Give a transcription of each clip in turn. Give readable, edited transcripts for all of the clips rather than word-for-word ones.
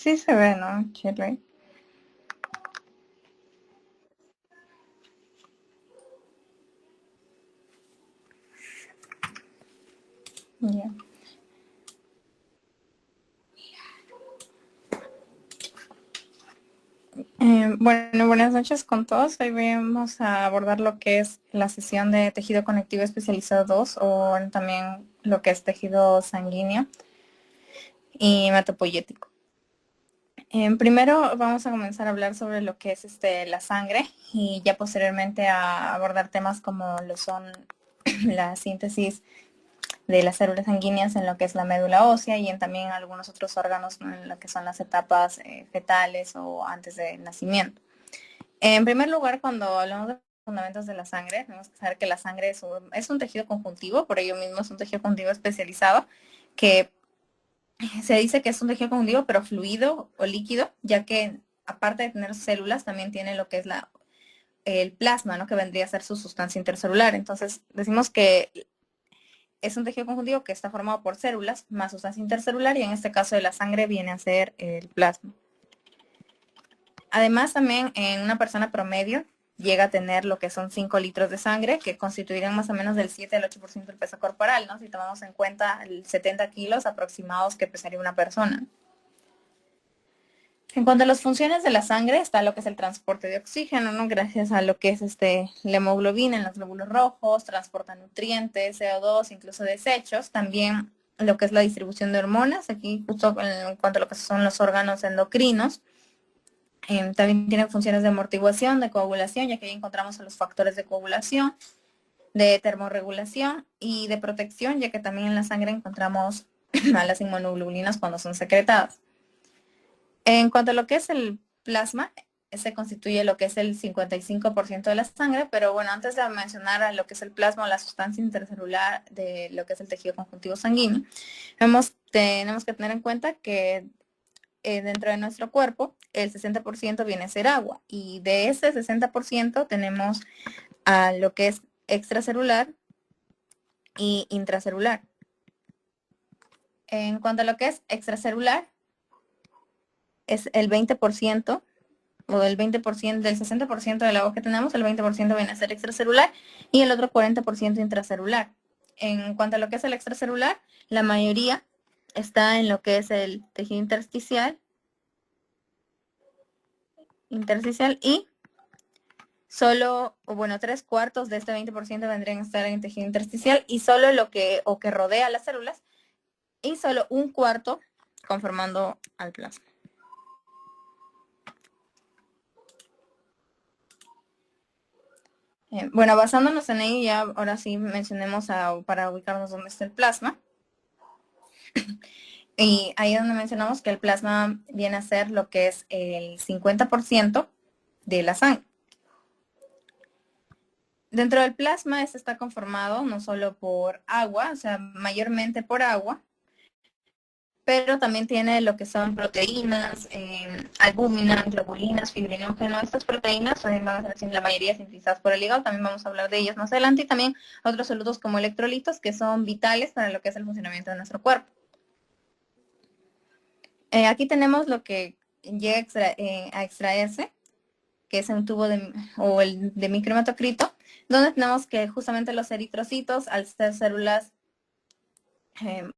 Sí se ve, ¿no? Chile. Ya. Bueno, buenas noches con todos. Hoy vamos a abordar lo que es la sesión de tejido conectivo especializado 2 o también lo que es tejido sanguíneo y hematopoyético. Primero vamos a comenzar a hablar sobre lo que es la sangre y ya posteriormente a abordar temas como lo son la síntesis de las células sanguíneas en lo que es la médula ósea y en también algunos otros órganos, ¿no?, en lo que son las etapas fetales o antes del nacimiento. En primer lugar, cuando hablamos de fundamentos de la sangre, tenemos que saber que la sangre es un tejido conjuntivo, por ello mismo es un tejido conjuntivo especializado, que se dice que es un tejido conjuntivo, pero fluido o líquido, ya que aparte de tener células, también tiene lo que es el plasma, ¿no?, que vendría a ser su sustancia intercelular. Entonces, decimos que es un tejido conjuntivo que está formado por células más sustancia intercelular, y en este caso de la sangre viene a ser el plasma. Además, también en una persona promedio llega a tener lo que son 5 litros de sangre, que constituirían más o menos del 7 al 8% del peso corporal, ¿no? Si tomamos en cuenta el 70 kilos aproximados que pesaría una persona. En cuanto a las funciones de la sangre, está lo que es el transporte de oxígeno, ¿no? Gracias a lo que es la hemoglobina en los glóbulos rojos, transporta nutrientes, CO2, incluso desechos. También lo que es la distribución de hormonas, aquí justo en cuanto a lo que son los órganos endocrinos. También tiene funciones de amortiguación, de coagulación, ya que ahí encontramos a los factores de coagulación, de termorregulación y de protección, ya que también en la sangre encontramos a las inmunoglobulinas cuando son secretadas. En cuanto a lo que es el plasma, se constituye lo que es el 55% de la sangre, pero bueno, antes de mencionar a lo que es el plasma o la sustancia intercelular de lo que es el tejido conjuntivo sanguíneo, tenemos que tener en cuenta que dentro de nuestro cuerpo el 60% viene a ser agua, y de ese 60% tenemos a lo que es extracelular y intracelular. En cuanto a lo que es extracelular, es el 20%, o del 20%, del 60% del agua que tenemos, el 20% viene a ser extracelular y el otro 40% intracelular. En cuanto a lo que es el extracelular, la mayoría está en lo que es el tejido intersticial y solo, bueno, 3/4 de este 20% vendrían a estar en el tejido intersticial y solo lo que rodea las células, y solo 1/4 conformando al plasma. Bueno, basándonos en ello, ya ahora sí mencionemos para ubicarnos dónde está el plasma. Y ahí es donde mencionamos que el plasma viene a ser lo que es el 50% de la sangre. Dentro del plasma, este está conformado no solo por agua, o sea, mayormente por agua, pero también tiene lo que son proteínas, albúmina, globulinas, fibrinógeno. Estas proteínas van a ser la mayoría sintetizadas por el hígado, también vamos a hablar de ellas más adelante, y también otros solutos como electrolitos que son vitales para lo que es el funcionamiento de nuestro cuerpo. Aquí tenemos lo que llega a extraerse, que es un tubo o el de microhematocrito, donde tenemos que justamente los eritrocitos, al ser células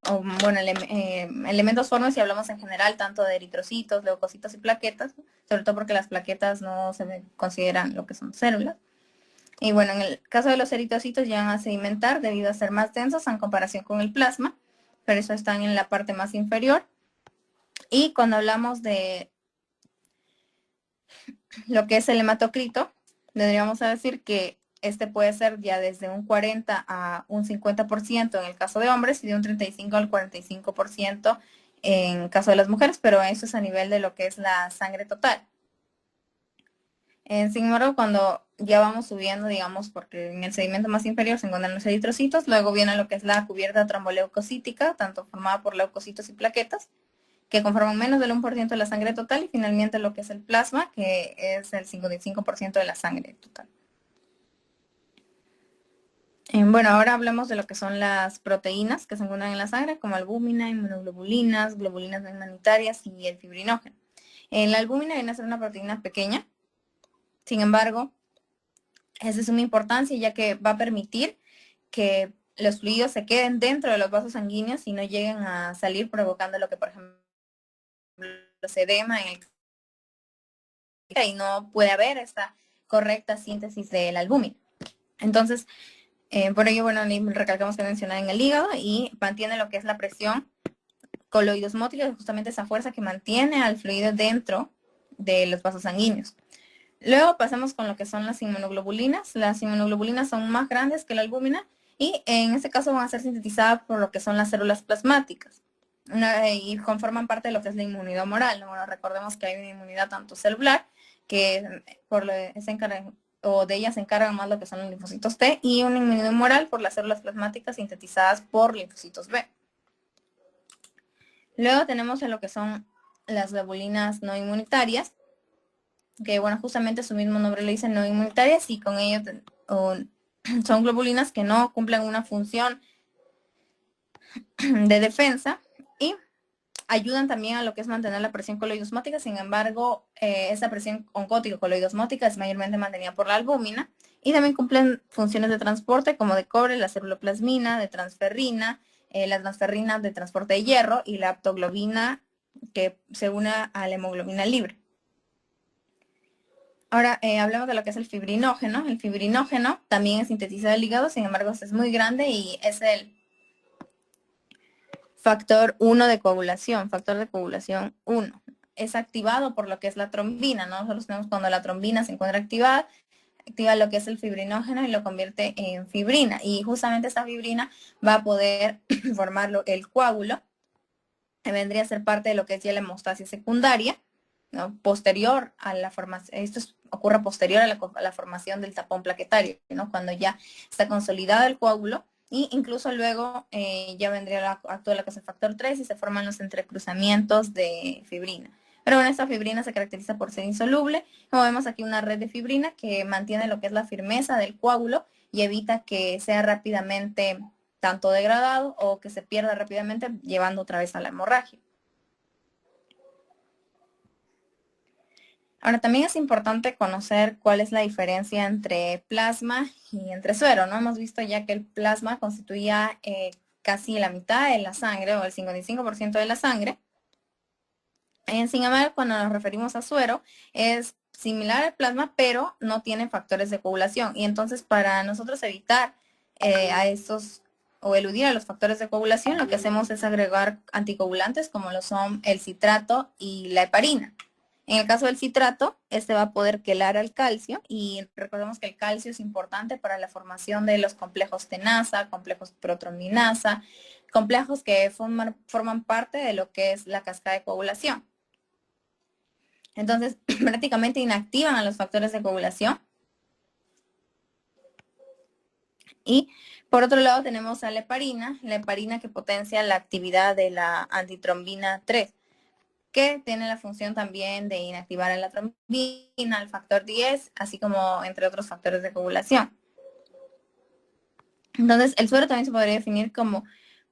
o bueno, elementos formes, si hablamos en general tanto de eritrocitos, leucocitos y plaquetas, sobre todo porque las plaquetas no se consideran lo que son células. Y bueno, en el caso de los eritrocitos llegan a sedimentar debido a ser más densos en comparación con el plasma, pero eso están en la parte más inferior. Y cuando hablamos de lo que es el hematocrito, deberíamos decir que este puede ser ya desde un 40 a un 50% en el caso de hombres y de un 35 al 45% en caso de las mujeres, pero eso es a nivel de lo que es la sangre total. Sin embargo, cuando ya vamos subiendo, digamos, porque en el sedimento más inferior se encuentran los eritrocitos, luego viene lo que es la cubierta tromboleucocítica, tanto formada por leucocitos y plaquetas, que conforman menos del 1% de la sangre total, y finalmente lo que es el plasma, que es el 55% de la sangre total. Bueno, ahora hablamos de lo que son las proteínas que se encuentran en la sangre, como albúmina, inmunoglobulinas, globulinas no humanitarias y el fibrinógeno. La albúmina viene a ser una proteína pequeña, sin embargo, es de suma importancia ya que va a permitir que los fluidos se queden dentro de los vasos sanguíneos y no lleguen a salir provocando lo que, por ejemplo, los edema en el y no puede haber esta correcta síntesis de la albúmina. Entonces, por ello, bueno, recalcamos que menciona en el hígado y mantiene lo que es la presión coloidosmótica, justamente esa fuerza que mantiene al fluido dentro de los vasos sanguíneos. Luego pasamos con lo que son las inmunoglobulinas. Las inmunoglobulinas son más grandes que la albúmina y en este caso van a ser sintetizadas por lo que son las células plasmáticas y conforman parte de lo que es la inmunidad humoral, ¿no? Bueno, recordemos que hay una inmunidad tanto celular, que se encarga, o de ellas se encargan más lo que son los linfocitos T, y una inmunidad humoral por las células plasmáticas sintetizadas por linfocitos B. Luego tenemos lo que son las globulinas no inmunitarias, que bueno, justamente su mismo nombre le dice no inmunitarias, y con ello son globulinas que no cumplen una función de defensa y ayudan también a lo que es mantener la presión coloidosmótica. Sin embargo, esa presión oncótica coloidosmótica es mayormente mantenida por la albúmina y también cumplen funciones de transporte como de cobre, la ceruloplasmina, de transferrina, la transferrina de transporte de hierro y la aptoglobina que se une a la hemoglobina libre. Ahora hablamos de lo que es el fibrinógeno. El fibrinógeno también es sintetizado del hígado, sin embargo, es muy grande y es el factor 1 de coagulación, factor de coagulación 1. Es activado por lo que es la trombina, ¿no? Nosotros tenemos cuando la trombina se encuentra activada, activa lo que es el fibrinógeno y lo convierte en fibrina. Y justamente esta fibrina va a poder formar el coágulo, que vendría a ser parte de lo que es ya la hemostasis secundaria, ¿no? Posterior a la formación, ocurre posterior a la formación del tapón plaquetario, ¿no? Cuando ya está consolidado el coágulo, y incluso luego ya vendría la actúa lo que es el factor 3 y se forman los entrecruzamientos de fibrina. Pero bueno, esta fibrina se caracteriza por ser insoluble. Como vemos aquí, una red de fibrina que mantiene lo que es la firmeza del coágulo y evita que sea rápidamente tanto degradado o que se pierda rápidamente, llevando otra vez a la hemorragia. Ahora, también es importante conocer cuál es la diferencia entre plasma y entre suero, ¿no? Hemos visto ya que el plasma constituía casi la mitad de la sangre, o el 55% de la sangre. Sin embargo, cuando nos referimos a suero, es similar al plasma, pero no tiene factores de coagulación. Y entonces, para nosotros evitar a estos o eludir a los factores de coagulación, lo que hacemos es agregar anticoagulantes como lo son el citrato y la heparina. En el caso del citrato, este va a poder quelar al calcio, y recordemos que el calcio es importante para la formación de los complejos tenasa, complejos protrombinasa, complejos que forman parte de lo que es la cascada de coagulación. Entonces, prácticamente inactivan a los factores de coagulación. Y por otro lado tenemos a la heparina que potencia la actividad de la antitrombina 3, que tiene la función también de inactivar a la trombina, al factor 10, así como entre otros factores de coagulación. Entonces, el suero también se podría definir como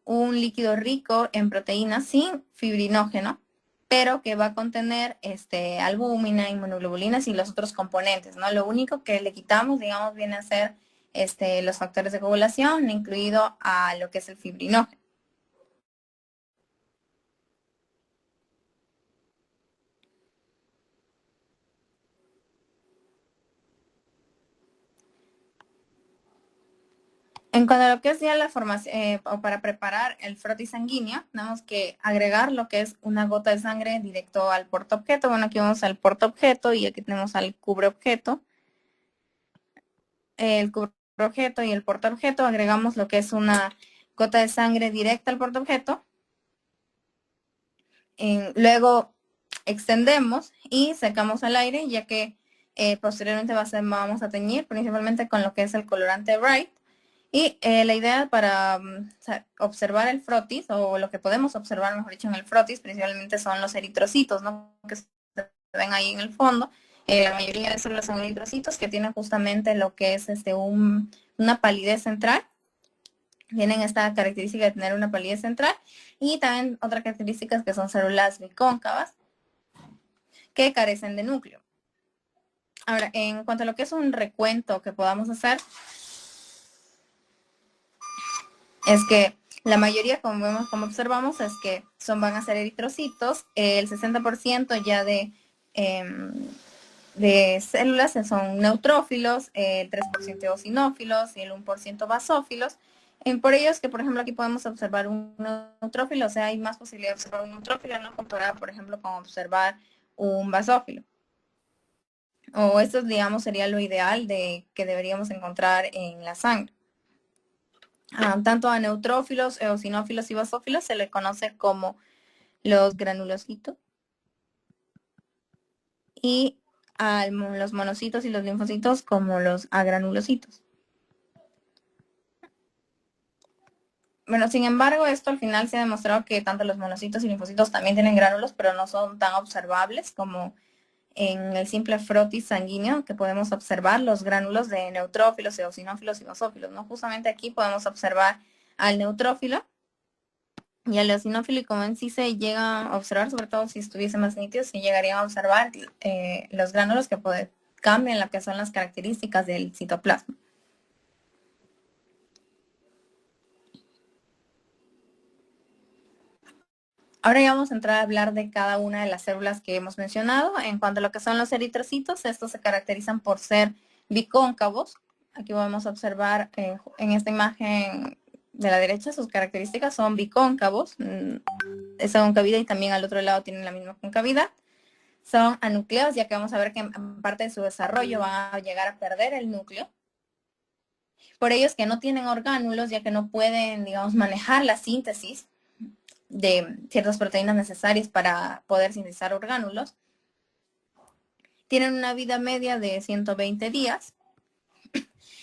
un líquido rico en proteínas sin fibrinógeno, pero que va a contener albúmina, inmunoglobulinas y los otros componentes, ¿no? Lo único que le quitamos, digamos, viene a ser los factores de coagulación, incluido a lo que es el fibrinógeno. En cuanto a lo que es ya la formación, o para preparar el frotis sanguíneo, tenemos que agregar lo que es una gota de sangre directo al portaobjeto. Bueno, aquí vamos al portaobjeto y aquí tenemos al cubreobjeto. El cubreobjeto y el portaobjeto, agregamos lo que es una gota de sangre directa al portaobjeto. Luego extendemos y secamos al aire, ya que posteriormente vamos a teñir principalmente con lo que es el colorante Bright. Y la idea para observar el frotis, o lo que podemos observar, mejor dicho, en el frotis, principalmente son los eritrocitos, ¿no? Que se ven ahí en el fondo. La mayoría de esos son eritrocitos que tienen justamente lo que es una palidez central, Tienen esta característica de tener una palidez central y también otras características que son células bicóncavas que carecen de núcleo. Ahora, en cuanto a lo que es un recuento que podamos hacer, es que la mayoría, como vemos, como observamos, es que van a ser eritrocitos, el 60% ya de células son neutrófilos, el 3% eosinófilos y el 1% basófilos. Por ello es que, por ejemplo, aquí podemos observar un neutrófilo, o sea, hay más posibilidad de observar un neutrófilo, ¿no? Comparado, por ejemplo, con observar un basófilo. O esto, digamos, sería lo ideal de que deberíamos encontrar en la sangre. Tanto a neutrófilos, eosinófilos y basófilos se le conoce como los granulocitos. Y a los monocitos y los linfocitos como los agranulocitos. Bueno, sin embargo, esto al final se ha demostrado que tanto los monocitos y linfocitos también tienen gránulos, pero no son tan observables como en el simple frotis sanguíneo, que podemos observar los gránulos de neutrófilos, eosinófilos y basófilos, ¿no? Justamente aquí podemos observar al neutrófilo y al eosinófilo, y como en sí se llega a observar, sobre todo si estuviese más nítido, se llegarían a observar los gránulos que cambian lo que son las características del citoplasma. Ahora ya vamos a entrar a hablar de cada una de las células que hemos mencionado. En cuanto a lo que son los eritrocitos, estos se caracterizan por ser bicóncavos. Aquí vamos a observar en esta imagen de la derecha, sus características son bicóncavos. Esa concavidad, y también al otro lado tienen la misma concavidad. Son anucleados, ya que vamos a ver que en parte de su desarrollo van a llegar a perder el núcleo. Por ello es que no tienen orgánulos, ya que no pueden, digamos, manejar la síntesis de ciertas proteínas necesarias para poder sintetizar orgánulos. Tienen una vida media de 120 días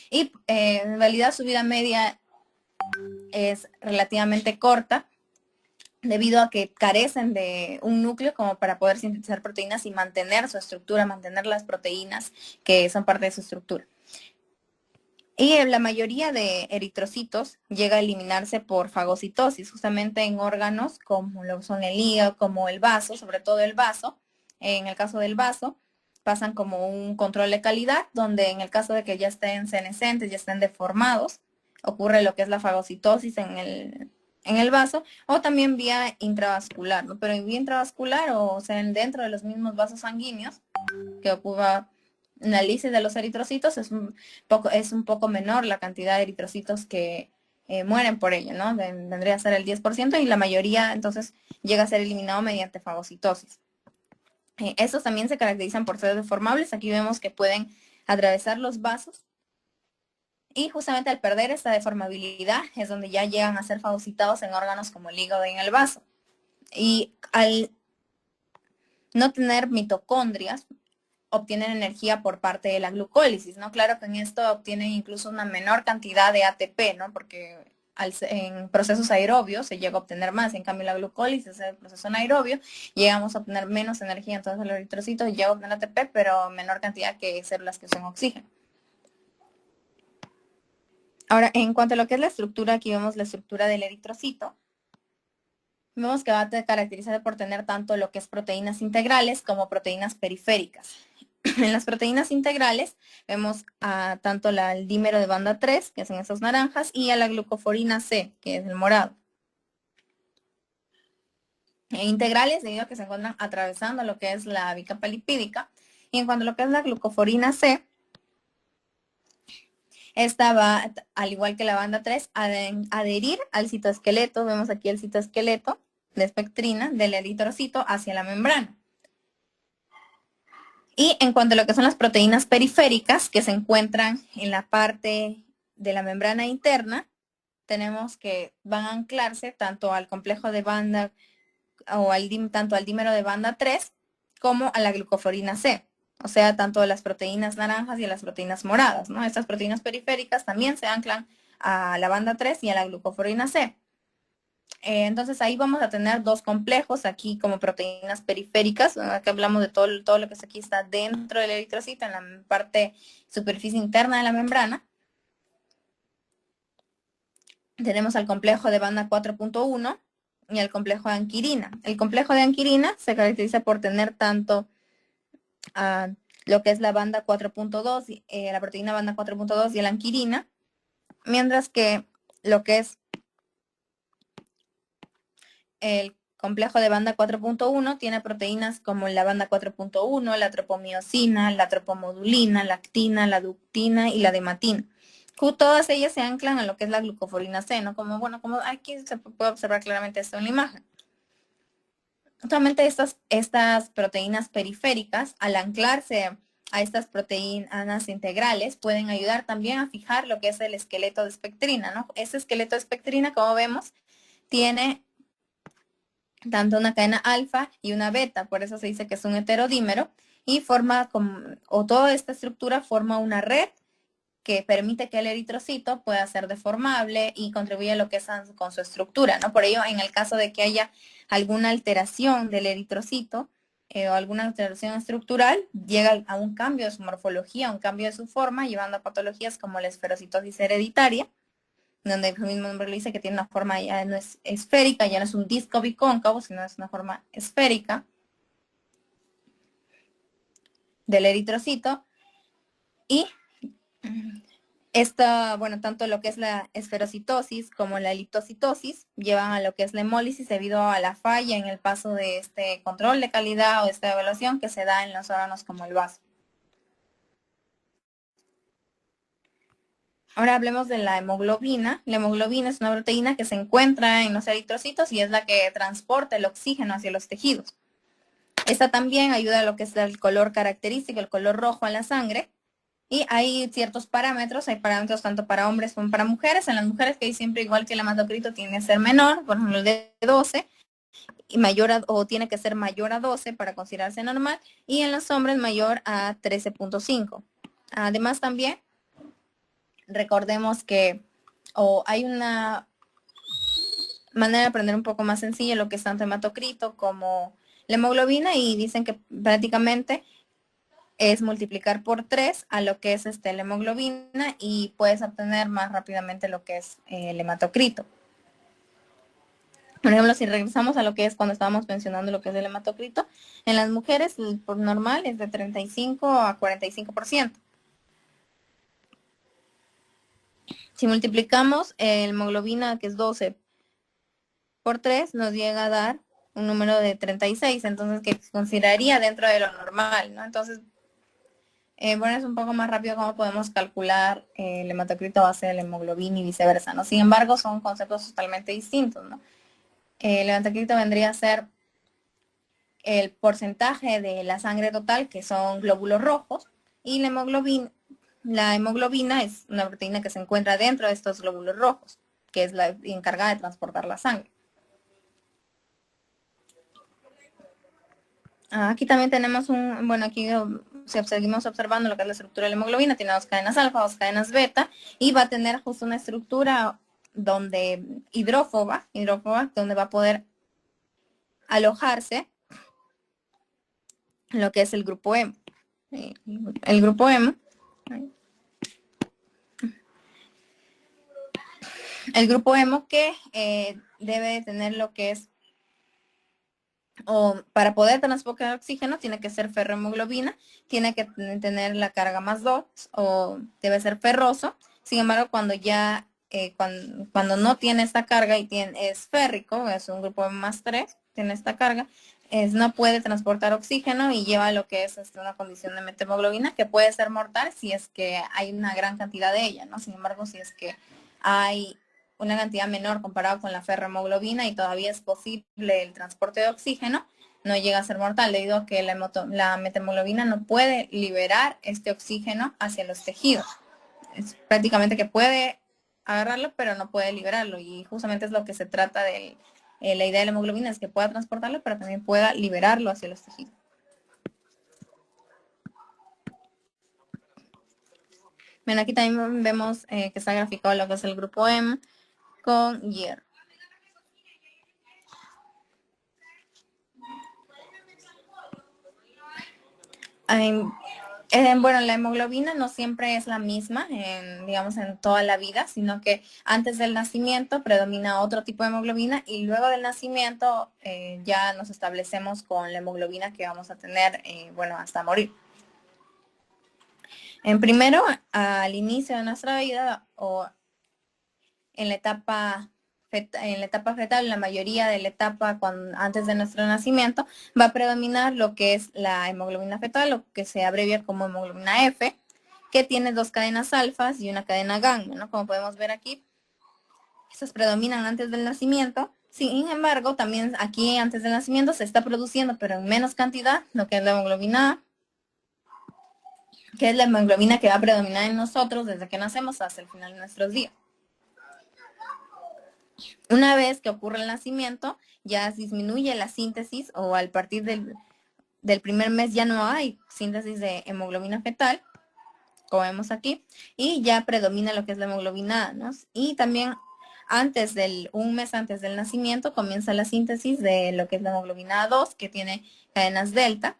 y en realidad su vida media es relativamente corta debido a que carecen de un núcleo como para poder sintetizar proteínas y mantener su estructura, mantener las proteínas que son parte de su estructura. Y la mayoría de eritrocitos llega a eliminarse por fagocitosis, justamente en órganos como lo son el hígado, como el vaso, sobre todo el vaso. En el caso del vaso, pasan como un control de calidad, donde en el caso de que ya estén senescentes, ya estén deformados, ocurre lo que es la fagocitosis en el vaso, o también vía intravascular, ¿no? Pero en vía intravascular, o sea, dentro de los mismos vasos sanguíneos, que ocupa la lisis de los eritrocitos, es un poco menor la cantidad de eritrocitos que mueren por ello, ¿no? Vendría a ser el 10%, y la mayoría entonces llega a ser eliminado mediante fagocitosis. Estos también se caracterizan por ser deformables. Aquí vemos que pueden atravesar los vasos, y justamente al perder esta deformabilidad es donde ya llegan a ser fagocitados en órganos como el hígado y en el vaso. Y al no tener mitocondrias, obtienen energía por parte de la glucólisis, ¿no? Claro que en esto obtienen incluso una menor cantidad de ATP, ¿no? Porque en procesos aerobios se llega a obtener más. En cambio, la glucólisis, el proceso anaerobio, llegamos a obtener menos energía. Entonces el eritrocito llega a obtener ATP, pero menor cantidad que células que usan oxígeno. Ahora, en cuanto a lo que es la estructura, aquí vemos la estructura del eritrocito. Vemos que va a caracterizar por tener tanto lo que es proteínas integrales como proteínas periféricas. En las proteínas integrales vemos tanto al dímero de banda 3, que son esas naranjas, y a la glucoforina C, que es el morado. Integrales debido a que se encuentran atravesando lo que es la bicapa lipídica. Y en cuanto a lo que es la glucoforina C, esta va, al igual que la banda 3, a adherir al citoesqueleto. Vemos aquí el citoesqueleto de espectrina del eritrocito hacia la membrana. Y en cuanto a lo que son las proteínas periféricas, que se encuentran en la parte de la membrana interna, tenemos que van a anclarse tanto al complejo de banda o tanto al dímero de banda 3 como a la glucoforina C. O sea, tanto a las proteínas naranjas y a las proteínas moradas, ¿no? Estas proteínas periféricas también se anclan a la banda 3 y a la glucoforina C. Entonces ahí vamos a tener dos complejos aquí como proteínas periféricas. Aquí hablamos de todo lo que aquí está dentro del eritrocito, en la parte superficie interna de la membrana. tenemos al complejo de banda 4.1 y el complejo de anquirina. El complejo de anquirina se caracteriza por tener tanto lo que es la banda 4.2, la proteína banda 4.2 y la anquirina, mientras que lo que es el complejo de banda 4.1 tiene proteínas como la banda 4.1, la tropomiosina, la tropomodulina, la actina, la ductina y la dematina. Todas ellas se anclan a lo que es la glucoforina C, ¿no? Como, bueno, como aquí se puede observar claramente esto en la imagen. Justamente estas proteínas periféricas, al anclarse a estas proteínas integrales, pueden ayudar también a fijar lo que es el esqueleto de espectrina, ¿no? Ese esqueleto de espectrina, como vemos, tiene tanto una cadena alfa y una beta, por eso se dice que es un heterodímero, y forma, o toda esta estructura forma una red que permite que el eritrocito pueda ser deformable y contribuye a lo que es con su estructura, ¿no? Por ello, en el caso de que haya alguna alteración del eritrocito o alguna alteración estructural, llega a un cambio de su morfología, un cambio de su forma, llevando a patologías como la esferocitosis hereditaria, donde el mismo nombre lo dice que tiene una forma ya no es esférica, ya no es un disco bicóncavo, sino es una forma esférica del eritrocito. Y bueno, tanto lo que es la esferocitosis como la eliptocitosis llevan a lo que es la hemólisis debido a la falla en el paso de este control de calidad o esta evaluación que se da en los órganos como el vaso. Ahora hablemos de la hemoglobina. La hemoglobina es una proteína que se encuentra en los eritrocitos y es la que transporta el oxígeno hacia los tejidos. Esta también ayuda a lo que es el color característico, el color rojo en la sangre. Y hay ciertos parámetros, hay parámetros tanto para hombres como para mujeres. En las mujeres que hay siempre igual que el hematocrito tiene que ser menor, por ejemplo el de 12, y o tiene que ser mayor a 12 para considerarse normal, y en los hombres mayor a 13.5. Además también recordemos que hay una manera de aprender un poco más sencilla lo que es tanto hematocrito como la hemoglobina, y dicen que prácticamente es multiplicar por 3 a lo que es la hemoglobina y puedes obtener más rápidamente lo que es el hematocrito. Por ejemplo, si regresamos a lo que es cuando estábamos mencionando lo que es el hematocrito, en las mujeres por normal es de 35 a 45%. Si multiplicamos el hemoglobina, que es 12 por 3, nos llega a dar un número de 36, entonces que se consideraría dentro de lo normal, ¿no? Entonces, bueno, es un poco más rápido cómo podemos calcular el hematocrito a base de la hemoglobina y viceversa, ¿no? Sin embargo, son conceptos totalmente distintos, ¿no? El hematocrito vendría a ser el porcentaje de la sangre total, que son glóbulos rojos, y la hemoglobina es una proteína que se encuentra dentro de estos glóbulos rojos, que es la encargada de transportar la sangre. Aquí también tenemos bueno, aquí si seguimos observando lo que es la estructura de la hemoglobina, tiene dos cadenas alfa, dos cadenas beta, y va a tener justo una estructura donde hidrófoba, donde va a poder alojarse lo que es el grupo hemo. El grupo hemo, que debe tener lo que es, o para poder transportar oxígeno, tiene que ser ferrohemoglobina, tiene que tener la carga más 2 o debe ser ferroso. Sin embargo, cuando ya, cuando no tiene esta carga y es férrico, es un grupo más 3, tiene esta carga, no puede transportar oxígeno y lleva lo que es una condición de methemoglobina que puede ser mortal si es que hay una gran cantidad de ella, ¿no? Sin embargo, si es que hay una cantidad menor comparado con la ferrohemoglobina y todavía es posible el transporte de oxígeno, no llega a ser mortal debido a que la methemoglobina no puede liberar este oxígeno hacia los tejidos. Es prácticamente que puede agarrarlo, pero no puede liberarlo, y justamente es lo que se trata de la idea de la hemoglobina, es que pueda transportarlo, pero también pueda liberarlo hacia los tejidos. Bueno, aquí también vemos que está graficado lo que es el grupo M con hierro. Bueno, la hemoglobina no siempre es la misma, digamos, en toda la vida, sino que antes del nacimiento predomina otro tipo de hemoglobina y luego del nacimiento ya nos establecemos con la hemoglobina que vamos a tener, bueno, hasta morir. En primero, al inicio de nuestra vida o en la etapa fetal, la mayoría de la etapa antes de nuestro nacimiento, va a predominar lo que es la hemoglobina fetal, lo que se abrevia como hemoglobina F, que tiene dos cadenas alfas y una cadena gamma, ¿no? Como podemos ver aquí, estas predominan antes del nacimiento. Sin embargo, también aquí antes del nacimiento se está produciendo, pero en menos cantidad, lo que es la hemoglobina A, que es la hemoglobina que va a predominar en nosotros desde que nacemos hasta el final de nuestros días. Una vez que ocurre el nacimiento, ya disminuye la síntesis o al partir del primer mes ya no hay síntesis de hemoglobina fetal, como vemos aquí, y ya predomina lo que es la hemoglobina A, ¿no? Y también un mes antes del nacimiento comienza la síntesis de lo que es la hemoglobina A2, que tiene cadenas delta,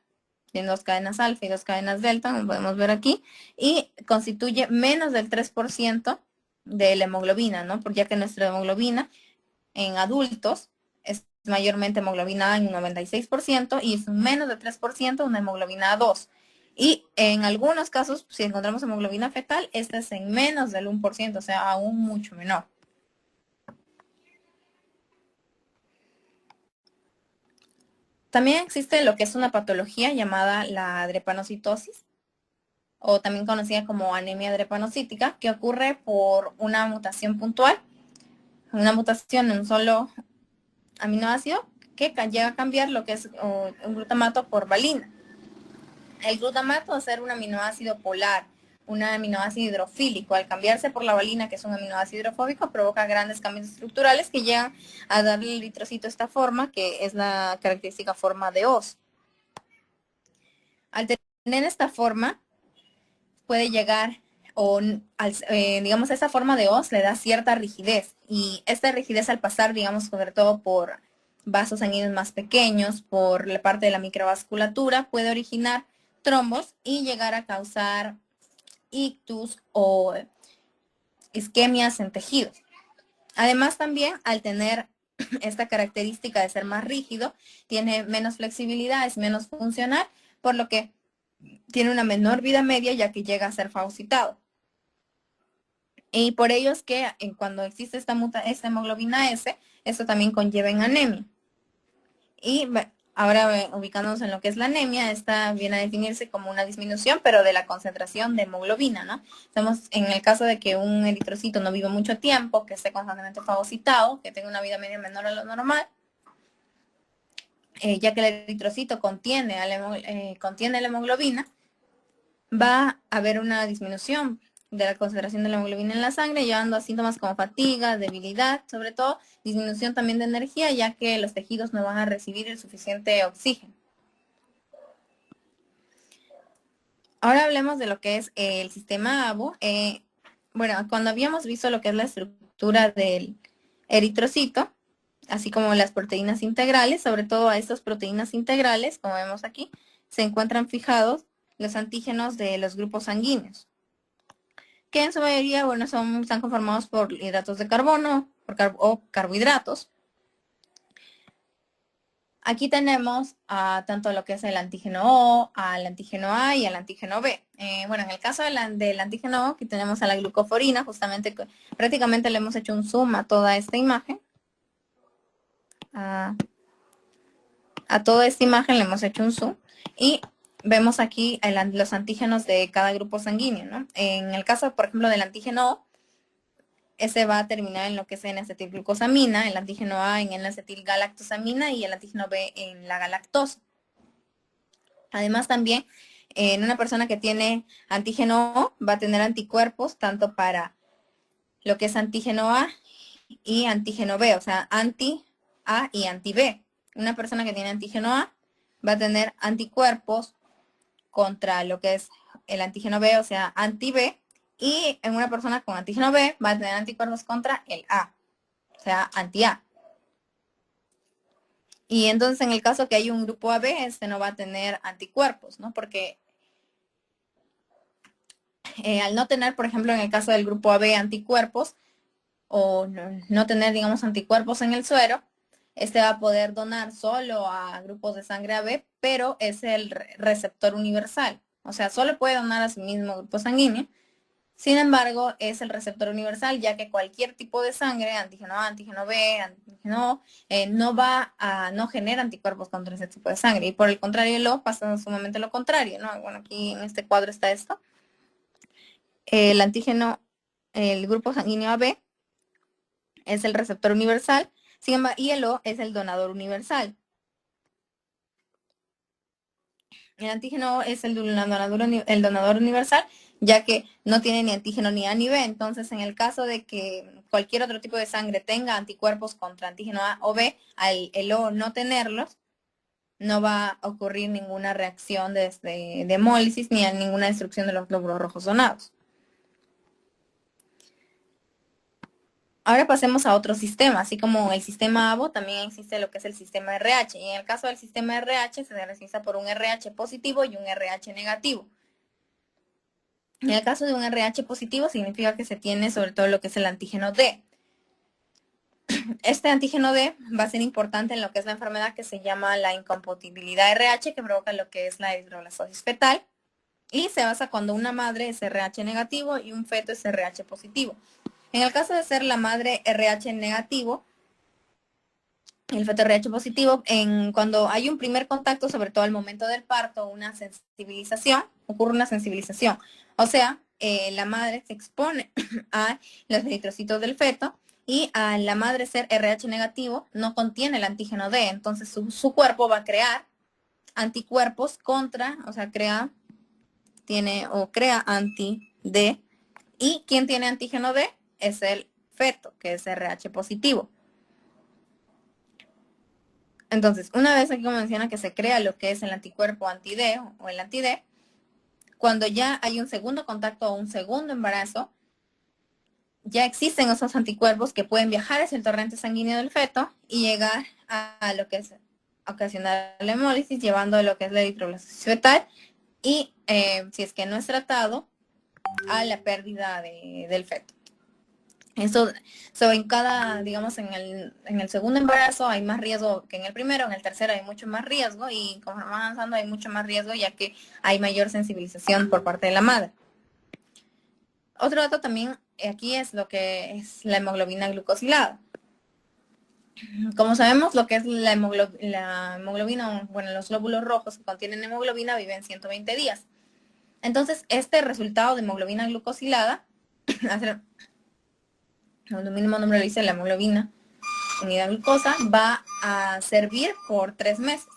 tiene dos cadenas alfa y dos cadenas delta, como podemos ver aquí, y constituye menos del 3% de la hemoglobina, ¿no? Porque ya que nuestra hemoglobina en adultos es mayormente hemoglobina A en un 96% y es menos del 3% una hemoglobina A2. Y en algunos casos, si encontramos hemoglobina fetal, esta es en menos del 1%, o sea, aún mucho menor. También existe lo que es una patología llamada la drepanocitosis, o también conocida como anemia drepanocítica, que ocurre por una mutación puntual, una mutación en un solo aminoácido que llega a cambiar lo que es un glutamato por valina. El glutamato, al ser un aminoácido polar, un aminoácido hidrofílico, al cambiarse por la valina, que es un aminoácido hidrofóbico, provoca grandes cambios estructurales que llegan a darle al eritrocito esta forma, que es la característica forma de hoz. Al tener esta forma, puede llegar, digamos, esta forma de hoz le da cierta rigidez, y esta rigidez al pasar, digamos, sobre todo por vasos sanguíneos más pequeños, por la parte de la microvasculatura, puede originar trombos y llegar a causar ictus o isquemias en tejidos. Además, también al tener esta característica de ser más rígido, tiene menos flexibilidad, es menos funcional, por lo que tiene una menor vida media, ya que llega a ser fagocitado. Y por ello es que cuando existe esta hemoglobina S, esto también conlleva en anemia. Y ahora ubicándonos en lo que es la anemia, esta viene a definirse como una disminución, pero de la concentración de hemoglobina, ¿no? Estamos en el caso de que un eritrocito no viva mucho tiempo, que esté constantemente fagocitado, que tenga una vida media menor a lo normal, ya que el eritrocito contiene la hemoglobina, va a haber una disminución de la concentración de la hemoglobina en la sangre, llevando a síntomas como fatiga, debilidad, sobre todo disminución también de energía, ya que los tejidos no van a recibir el suficiente oxígeno. Ahora hablemos de lo que es el sistema ABO. Bueno, cuando habíamos visto lo que es la estructura del eritrocito, así como las proteínas integrales, sobre todo a estas proteínas integrales, como vemos aquí, se encuentran fijados los antígenos de los grupos sanguíneos, que en su mayoría, bueno, están conformados por hidratos de carbono o carbohidratos. Aquí tenemos tanto lo que es el antígeno O, al antígeno A y al antígeno B. Bueno, en el caso del antígeno O, aquí tenemos a la glucoforina, justamente prácticamente le hemos hecho un zoom a toda esta imagen. A toda esta imagen le hemos hecho un zoom y vemos aquí los antígenos de cada grupo sanguíneo, ¿no? En el caso, por ejemplo, del antígeno O, ese va a terminar en lo que es N-acetilglucosamina, el antígeno A en N-acetilgalactosamina y el antígeno B en la galactosa. Además, también en una persona que tiene antígeno O va a tener anticuerpos tanto para lo que es antígeno A y antígeno B, o sea, anti-A y anti-B. Una persona que tiene antígeno A va a tener anticuerpos contra lo que es el antígeno B, o sea, anti-B, y en una persona con antígeno B va a tener anticuerpos contra el A, o sea, anti-A. Y entonces en el caso que hay un grupo AB, este no va a tener anticuerpos, ¿no? Porque al no tener, por ejemplo, en el caso del grupo AB anticuerpos, o no tener, digamos, anticuerpos en el suero, este va a poder donar solo a grupos de sangre AB, pero es el receptor universal. O sea, solo puede donar a su mismo grupo sanguíneo. Sin embargo, es el receptor universal, ya que cualquier tipo de sangre, antígeno A, antígeno B, antígeno O, no genera anticuerpos contra ese tipo de sangre. Y por el contrario, el O pasa sumamente lo contrario, ¿no? Bueno, aquí en este cuadro está esto. El antígeno, el grupo sanguíneo AB es el receptor universal, sin embargo, y el O es el donador universal. El antígeno O es el donador universal, ya que no tiene ni antígeno ni A ni B. Entonces, en el caso de que cualquier otro tipo de sangre tenga anticuerpos contra antígeno A o B, al el O no tenerlos, no va a ocurrir ninguna reacción de hemólisis ni a ninguna destrucción de los glóbulos rojos donados. Ahora pasemos a otro sistema, así como el sistema ABO, también existe lo que es el sistema RH. Y en el caso del sistema RH se caracteriza por un RH positivo y un RH negativo. En el caso de un RH positivo significa que se tiene sobre todo lo que es el antígeno D. Este antígeno D va a ser importante en lo que es la enfermedad que se llama la incompatibilidad RH, que provoca lo que es la eritroblastosis fetal. Y se basa cuando una madre es RH negativo y un feto es RH positivo. En el caso de ser la madre RH negativo, el feto RH positivo, cuando hay un primer contacto, sobre todo al momento del parto, ocurre una sensibilización. O sea, la madre se expone a los eritrocitos del feto y a la madre ser RH negativo no contiene el antígeno D, entonces su cuerpo va a crear anticuerpos o sea, crea anti-D. ¿Y quién tiene antígeno D? Es el feto, que es RH positivo. Entonces, una vez aquí menciona que se crea lo que es el anticuerpo anti-D o el anti-D, cuando ya hay un segundo contacto o un segundo embarazo, ya existen esos anticuerpos que pueden viajar hacia el torrente sanguíneo del feto y llegar a lo que es ocasionar la hemólisis, llevando lo que es la eritroblastosis fetal y, si es que no es tratado, a la pérdida del feto. Eso, en cada, digamos, en el segundo embarazo hay más riesgo que en el primero, en el tercero hay mucho más riesgo y conforme va avanzando hay mucho más riesgo ya que hay mayor sensibilización por parte de la madre. Otro dato también aquí es lo que es la hemoglobina glucosilada. Como sabemos, lo que es la hemoglobina, bueno, los glóbulos rojos que contienen hemoglobina viven 120 días. Entonces, este resultado de hemoglobina glucosilada, el mismo nombre lo dice, la hemoglobina unidad glucosa, va a servir por 3 meses,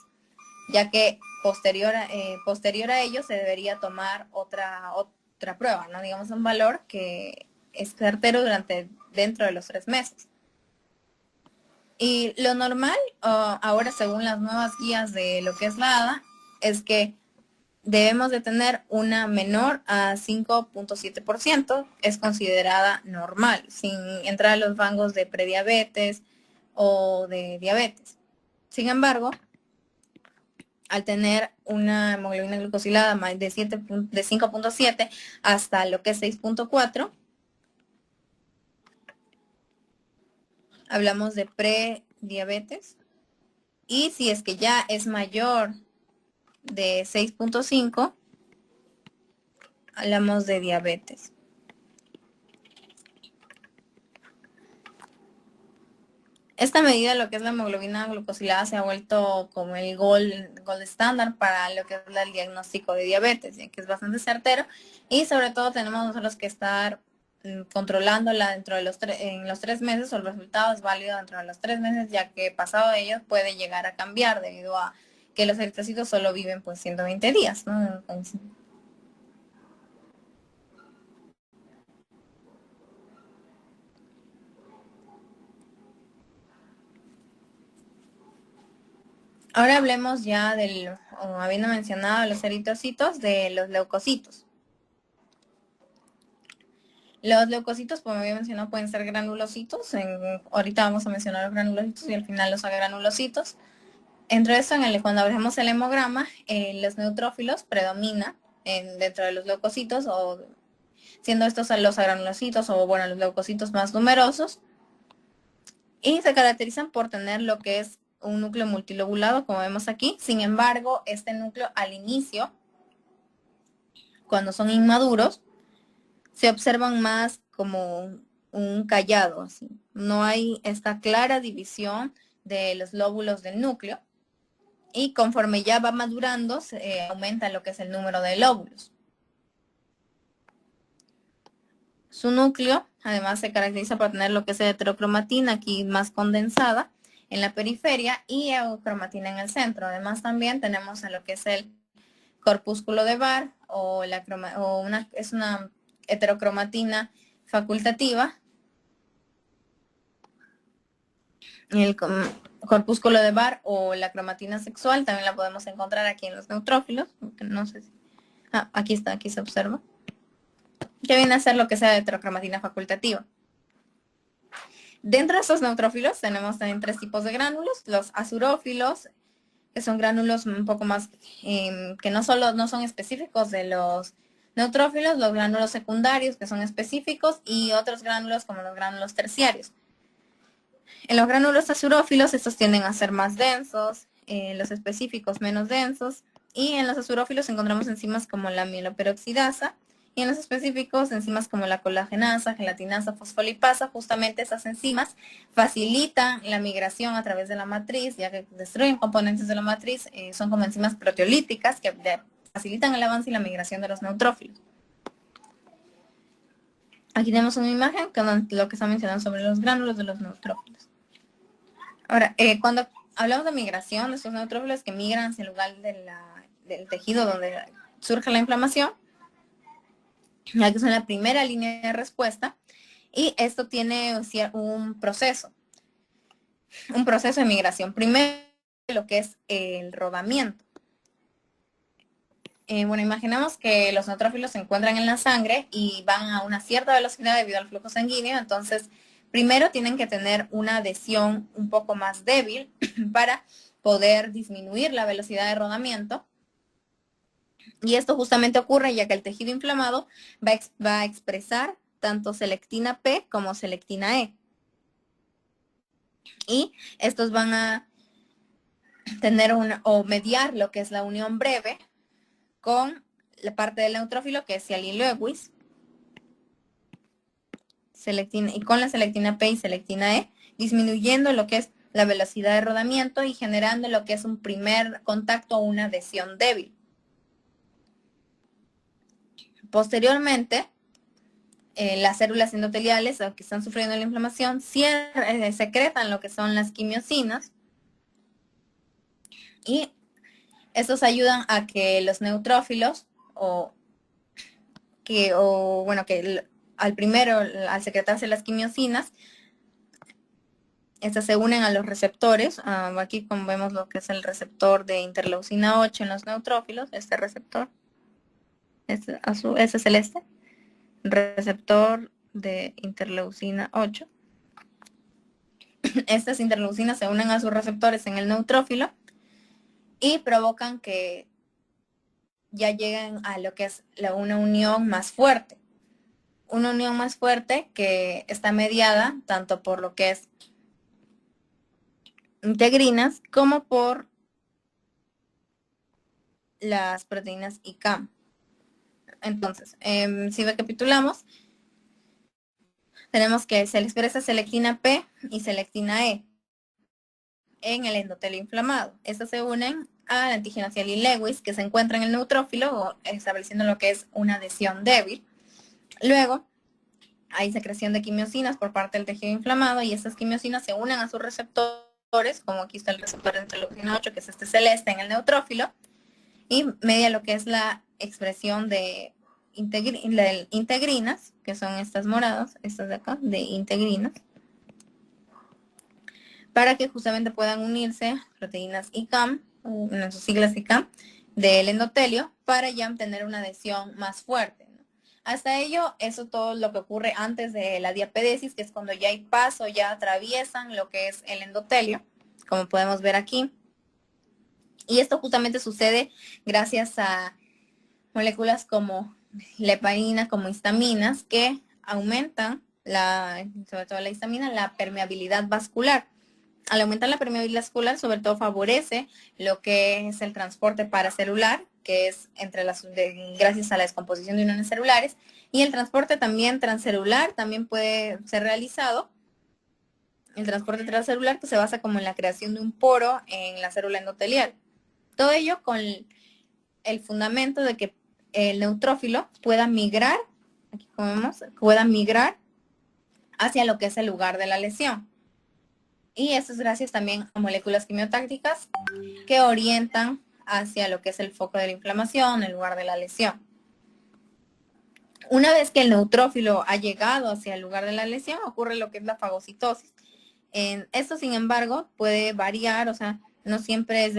ya que posterior a ello se debería tomar otra prueba, ¿no? Digamos un valor que es certero dentro de los 3 meses. Y lo normal, ahora según las nuevas guías de lo que es la ADA, es que debemos de tener una menor a 5.7%, es considerada normal, sin entrar a los rangos de prediabetes o de diabetes. Sin embargo, al tener una hemoglobina glucosilada más de 5.7 hasta lo que es 6.4, hablamos de prediabetes. Y si es que ya es mayor de 6.5, hablamos de diabetes. Esta medida, lo que es la hemoglobina glucosilada, se ha vuelto como el gold estándar para lo que es el diagnóstico de diabetes, ya que es bastante certero y sobre todo tenemos nosotros que estar controlándola dentro de en los 3 meses, o el resultado es válido dentro de los 3 meses, ya que pasado de ellos puede llegar a cambiar debido a que los eritrocitos solo viven pues 120 días, ¿no? Entonces, ahora hablemos ya habiendo mencionado los eritrocitos, de los leucocitos. Los leucocitos, como había mencionado, pueden ser granulocitos. Ahorita vamos a mencionar los granulocitos y al final los agranulocitos. Entre eso, cuando abrimos el hemograma, los neutrófilos predominan dentro de los leucocitos, siendo estos los agranulocitos o bueno, los leucocitos más numerosos, y se caracterizan por tener lo que es un núcleo multilobulado, como vemos aquí. Sin embargo, este núcleo al inicio, cuando son inmaduros, se observan más como un callado, así. No hay esta clara división de los lóbulos del núcleo, y conforme ya va madurando, se aumenta lo que es el número de lóbulos. Su núcleo, además, se caracteriza por tener lo que es heterocromatina, aquí más condensada, en la periferia, y eutecromatina en el centro. Además, también tenemos a lo que es el corpúsculo de Barr, es una heterocromatina facultativa. El corpúsculo de Barr o la cromatina sexual también la podemos encontrar aquí en los neutrófilos. No sé si... aquí está, aquí se observa. Que viene a ser lo que sea de heterocromatina facultativa. Dentro de estos neutrófilos tenemos también 3 tipos de gránulos: los azurófilos, que son gránulos un poco más, que no son específicos de los neutrófilos; los gránulos secundarios, que son específicos; y otros gránulos como los gránulos terciarios. En los gránulos azurófilos, estos tienden a ser más densos, los específicos menos densos, y en los azurófilos encontramos enzimas como la mieloperoxidasa, y en los específicos enzimas como la colagenasa, gelatinasa, fosfolipasa. Justamente esas enzimas facilitan la migración a través de la matriz, ya que destruyen componentes de la matriz, son como enzimas proteolíticas que facilitan el avance y la migración de los neutrófilos. Aquí tenemos una imagen con lo que está mencionando sobre los gránulos de los neutrófilos. Ahora, cuando hablamos de migración, de estos neutrófilos que migran hacia el lugar del tejido donde surge la inflamación, ya que son la primera línea de respuesta, y esto tiene un proceso de migración. Primero, lo que es el rodamiento. Bueno, imaginemos que los neutrófilos se encuentran en la sangre y van a una cierta velocidad debido al flujo sanguíneo. Entonces, primero tienen que tener una adhesión un poco más débil para poder disminuir la velocidad de rodamiento. Y esto justamente ocurre ya que el tejido inflamado va a expresar tanto selectina P como selectina E. Y estos van a tener o mediar lo que es la unión breve con la parte del neutrófilo, que es Cialis-Lewis, y con la selectina P y selectina E, disminuyendo lo que es la velocidad de rodamiento y generando lo que es un primer contacto o una adhesión débil. Posteriormente, las células endoteliales que están sufriendo la inflamación secretan lo que son las quimiosinas, y estos ayudan a que los neutrófilos al secretarse las quimiosinas, estas se unen a los receptores. Aquí como vemos lo que es el receptor de interleucina 8 en los neutrófilos, este receptor, este celeste, receptor de interleucina 8. Estas interleucinas se unen a sus receptores en el neutrófilo y provocan que ya lleguen a lo que es una unión más fuerte. Una unión más fuerte que está mediada tanto por lo que es integrinas como por las proteínas ICAM. Entonces, si recapitulamos, tenemos que se expresa selectina P y selectina E en el endotelio inflamado. Estas se unen al antígeno Cialis-Lewis que se encuentra en el neutrófilo, estableciendo lo que es una adhesión débil. Luego, hay secreción de quimiosinas por parte del tejido inflamado, y estas quimiosinas se unen a sus receptores, como aquí está el receptor de interleucina 8, que es este celeste en el neutrófilo, y media lo que es la expresión de integrinas, que son estas moradas, estas de acá, de integrinas, para que justamente puedan unirse proteínas ICAM, en sus siglas ICAM, del endotelio, para ya tener una adhesión más fuerte. Hasta ello, eso todo lo que ocurre antes de la diapedesis, que es cuando ya hay paso, ya atraviesan lo que es el endotelio, como podemos ver aquí. Y esto justamente sucede gracias a moléculas como la heparina como histaminas que aumentan, sobre todo la histamina, la permeabilidad vascular. Al aumentar la permeabilidad vascular, sobre todo favorece lo que es el transporte paracelular, que es gracias a la descomposición de iones celulares, y el transporte también transcelular también puede ser realizado. El transporte transcelular que se basa como en la creación de un poro en la célula endotelial. Todo ello con el fundamento de que el neutrófilo pueda migrar, aquí como vemos, pueda migrar hacia lo que es el lugar de la lesión. Y esto es gracias también a moléculas quimiotácticas que orientan hacia lo que es el foco de la inflamación, el lugar de la lesión. Una vez que el neutrófilo ha llegado hacia el lugar de la lesión, ocurre lo que es la fagocitosis. Esto, sin embargo, puede variar, o sea, no siempre es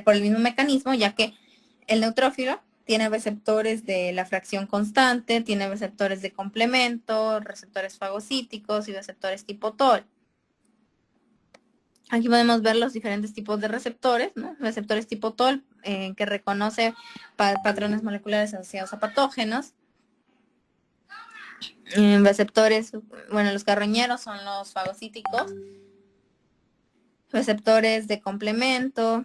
por el mismo mecanismo, ya que el neutrófilo tiene receptores de la fracción constante, tiene receptores de complemento, receptores fagocíticos y receptores tipo TOL. Aquí podemos ver los diferentes tipos de receptores, ¿no? Receptores tipo TOL, que reconoce patrones moleculares asociados a patógenos. Receptores, bueno, los carroñeros son los fagocíticos. Receptores de complemento.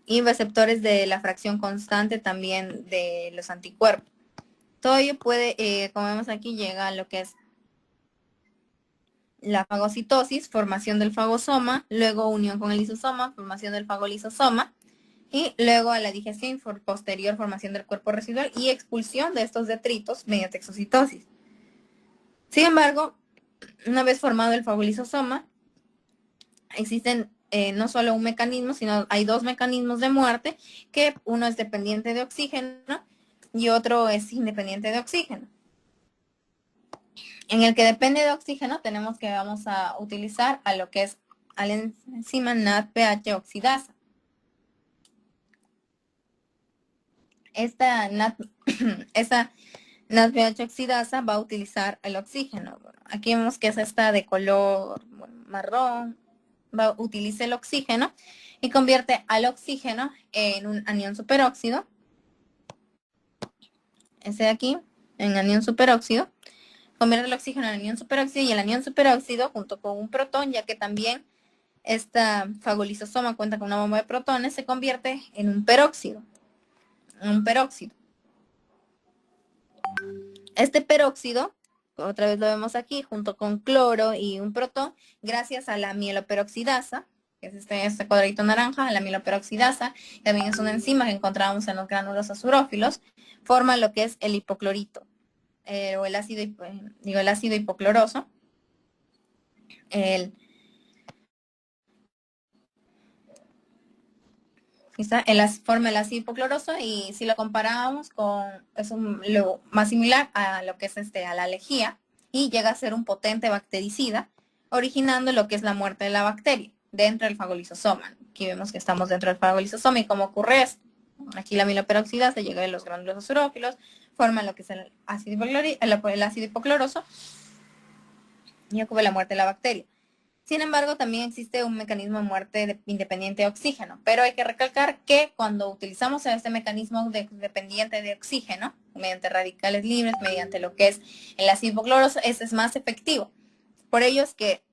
Y receptores de la fracción constante también de los anticuerpos. Todo ello puede, como vemos aquí, llega a lo que es la fagocitosis, formación del fagosoma, luego unión con el lisosoma, formación del fagolisosoma, y luego a la digestión posterior, formación del cuerpo residual y expulsión de estos detritos mediante exocitosis. Sin embargo, una vez formado el fagolisosoma, existen no solo un mecanismo, sino hay dos mecanismos de muerte, que uno es dependiente de oxígeno y otro es independiente de oxígeno. En el que depende de oxígeno tenemos que vamos a utilizar a lo que es a la enzima NADPH oxidasa. Esta NADPH oxidasa va a utilizar el oxígeno. Aquí vemos que es esta de color marrón, utiliza el oxígeno y convierte al oxígeno en un anión superóxido. Este de aquí, en anión superóxido. Convierte el oxígeno en anión superóxido y el anión superóxido junto con un protón, ya que también esta fagolisosoma cuenta con una bomba de protones, se convierte en un peróxido. Este peróxido, otra vez lo vemos aquí, junto con cloro y un protón, gracias a la mieloperoxidasa, que es este cuadradito naranja, la mieloperoxidasa, también es una enzima que encontramos en los gránulos azurófilos, forma lo que es el hipoclorito. O el ácido hipocloroso. Forma el ácido hipocloroso y si lo comparamos con, lo más similar a lo que es a la lejía y llega a ser un potente bactericida, originando lo que es la muerte de la bacteria dentro del fagolisosoma. Aquí vemos que estamos dentro del fagolisosoma y cómo ocurre esto. Aquí la mieloperoxidasa llega de los gránulos azurófilos, forma lo que es el ácido hipocloroso y ocurre la muerte de la bacteria. Sin embargo, también existe un mecanismo de muerte independiente de oxígeno, pero hay que recalcar que cuando utilizamos este mecanismo dependiente de oxígeno, mediante radicales libres, mediante lo que es el ácido hipocloroso, ese es más efectivo. Por ello es que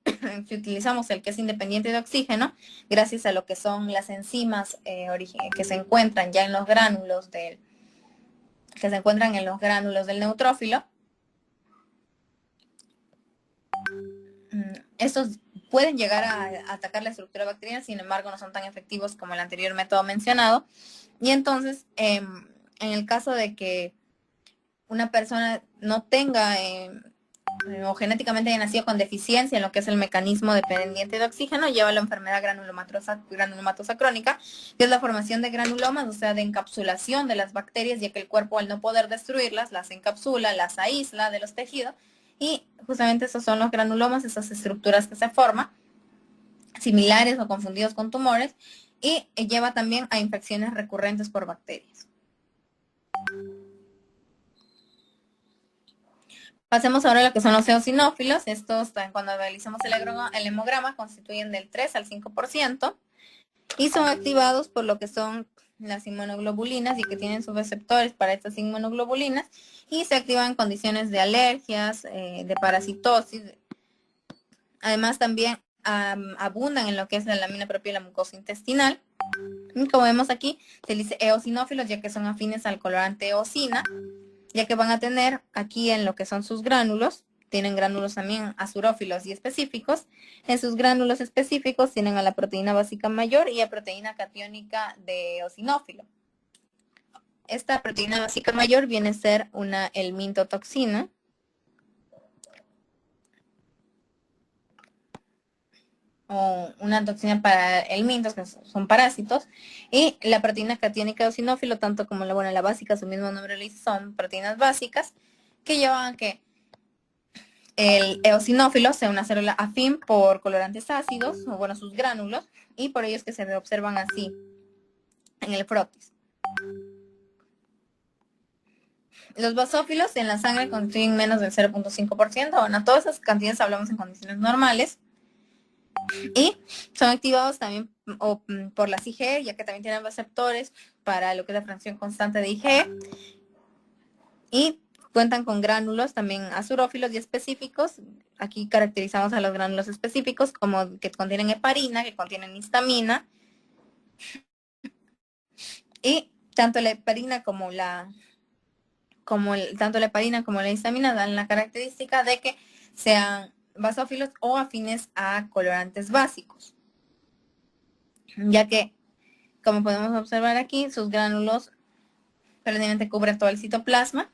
si utilizamos el que es independiente de oxígeno, gracias a lo que son las enzimas que se encuentran ya en los gránulos del neutrófilo, estos pueden llegar a atacar la estructura bacteriana, sin embargo no son tan efectivos como el anterior método mencionado. Y entonces, en el caso de que una persona no tenga o genéticamente haya nacido con deficiencia en lo que es el mecanismo dependiente de oxígeno, lleva la enfermedad granulomatosa crónica, que es la formación de granulomas, o sea, de encapsulación de las bacterias, ya que el cuerpo, al no poder destruirlas, las encapsula, las aísla de los tejidos, y justamente esos son los granulomas, esas estructuras que se forman, similares o confundidos con tumores, y lleva también a infecciones recurrentes por bacterias. Pasemos ahora a lo que son los eosinófilos. Estos, cuando realizamos el hemograma, constituyen del 3 al 5% y son activados por lo que son las inmunoglobulinas y que tienen sus receptores para estas inmunoglobulinas y se activan en condiciones de alergias, de parasitosis. Además también abundan en lo que es la lámina propia de la mucosa intestinal. Y como vemos aquí, se dice eosinófilos ya que son afines al colorante eosina, ya que van a tener aquí en lo que son sus gránulos, tienen gránulos también azurófilos y específicos. En sus gránulos específicos tienen a la proteína básica mayor y a proteína catiónica de eosinófilo. Esta proteína básica mayor viene a ser una helmintotoxina, o una toxina para helmintos, que son parásitos, y la proteína catiónica de eosinófilo, tanto como la básica, su mismo nombre lo dice, son proteínas básicas que llevan a que el eosinófilo sea una célula afín por colorantes ácidos, o bueno, sus gránulos, y por ello es que se observan así en el frotis. Los basófilos en la sangre contienen menos del 0.5%, bueno, todas esas cantidades hablamos en condiciones normales, y son activados también por las IgE, ya que también tienen receptores para lo que es la fracción constante de IgE, y cuentan con gránulos también azurófilos y específicos. Aquí caracterizamos a los gránulos específicos como que contienen heparina, que contienen histamina, y tanto la heparina como tanto la heparina como la histamina dan la característica de que sean basófilos o afines a colorantes básicos, ya que, como podemos observar aquí, sus gránulos prácticamente cubren todo el citoplasma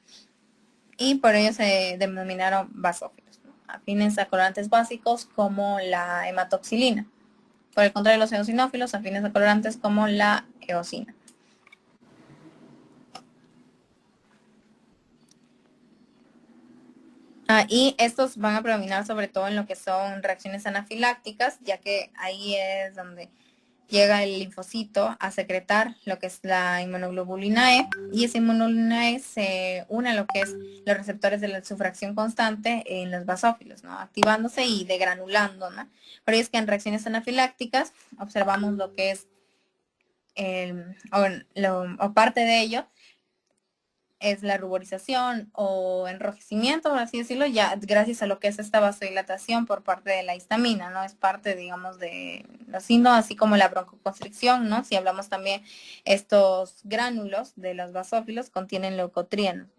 y por ello se denominaron basófilos, ¿no? Afines a colorantes básicos como la hematoxilina. Por el contrario, los eosinófilos afines a colorantes como la eosina. Y estos van a predominar sobre todo en lo que son reacciones anafilácticas, ya que ahí es donde llega el linfocito a secretar lo que es la inmunoglobulina E, y esa inmunoglobulina E se une a lo que es los receptores de su fracción constante en los basófilos, ¿no? Activándose y degranulando, ¿no? Por ello es que en reacciones anafilácticas observamos lo que es, o parte de ello, es la ruborización o enrojecimiento, por así decirlo, ya gracias a lo que es esta vasodilatación por parte de la histamina, ¿no? Es parte, digamos, de los síntomas, así como la broncoconstricción, ¿no? Si hablamos también, estos gránulos de los basófilos contienen leucotrienos,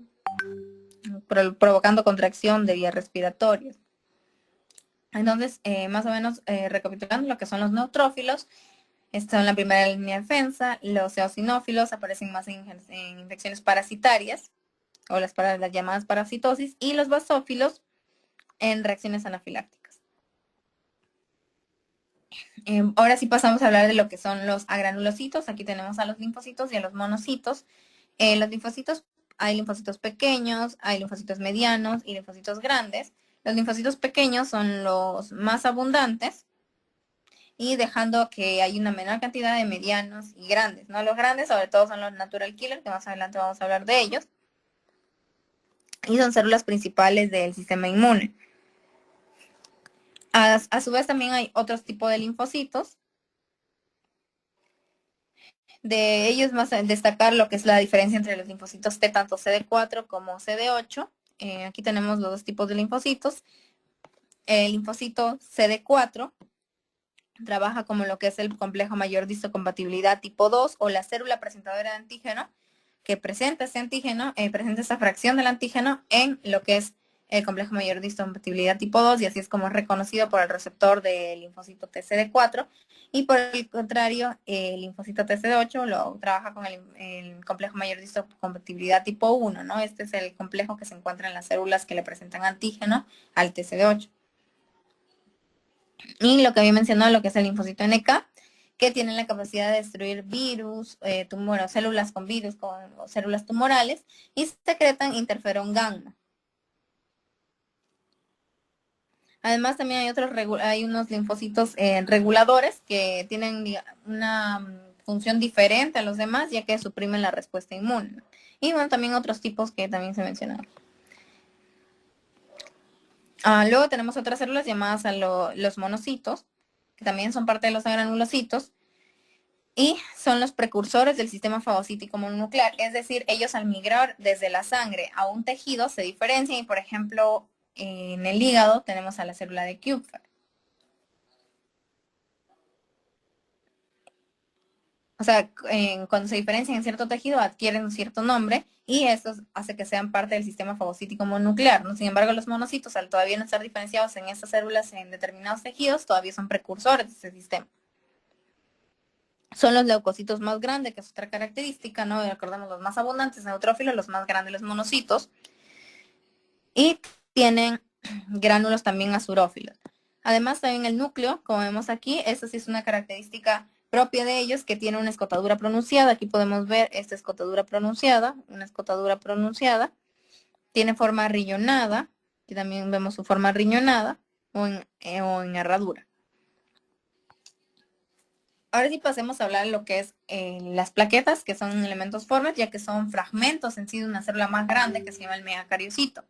provocando contracción de vías respiratorias. Entonces, más o menos, recapitulando lo que son los neutrófilos, están en la primera línea de defensa. Los eosinófilos aparecen más en infecciones parasitarias o las llamadas parasitosis, y los basófilos en reacciones anafilácticas. Ahora sí pasamos a hablar de lo que son los agranulocitos. Aquí tenemos a los linfocitos y a los monocitos. Los linfocitos, hay linfocitos pequeños, hay linfocitos medianos y linfocitos grandes. Los linfocitos pequeños son los más abundantes, y dejando que hay una menor cantidad de medianos y grandes, ¿no? Los grandes sobre todo son los natural killer, que más adelante vamos a hablar de ellos, y son células principales del sistema inmune. A su vez también hay otros tipos de linfocitos. De ellos más a destacar lo que es la diferencia entre los linfocitos T, tanto CD4 como CD8. Aquí tenemos los dos tipos de linfocitos. El linfocito CD4 trabaja como lo que es el complejo mayor de histocompatibilidad tipo 2, o la célula presentadora de antígeno, que presenta ese antígeno, presenta esa fracción del antígeno en lo que es el complejo mayor de histocompatibilidad tipo 2, y así es como es reconocido por el receptor del linfocito TCD4. Y por el contrario, el linfocito TCD8 lo trabaja con el complejo mayor de histocompatibilidad tipo 1, ¿no? Este es el complejo que se encuentra en las células que le presentan antígeno al TCD8. Y lo que había mencionado, lo que es el linfocito NK, que tiene la capacidad de destruir virus, células con virus, o células tumorales, y secretan interferón gamma. Además, también hay unos linfocitos reguladores que tienen una función diferente a los demás, ya que suprimen la respuesta inmune. Y bueno, también otros tipos que también se mencionaron. Luego tenemos otras células llamadas los monocitos, que también son parte de los granulocitos, y son los precursores del sistema fagocítico mononuclear, es decir, ellos al migrar desde la sangre a un tejido se diferencian y, por ejemplo, en el hígado tenemos a la célula de Kupffer. O sea, cuando se diferencian en cierto tejido adquieren un cierto nombre y esto hace que sean parte del sistema fagocítico mononuclear, ¿no? Sin embargo, los monocitos, al todavía no estar diferenciados en estas células en determinados tejidos, todavía son precursores de ese sistema. Son los leucocitos más grandes, que es otra característica, ¿no? Recordemos, los más abundantes neutrófilos, los más grandes los monocitos, y tienen gránulos también azurófilos. Además, también el núcleo, como vemos aquí, eso sí es una característica propia de ellos, que tiene una escotadura pronunciada. Aquí podemos ver esta escotadura pronunciada, una escotadura pronunciada. Tiene forma riñonada, aquí también vemos su forma riñonada o en herradura. Ahora sí pasemos a hablar de lo que es las plaquetas, que son elementos formes, ya que son fragmentos en sí de una célula más grande que se llama el megacariocito.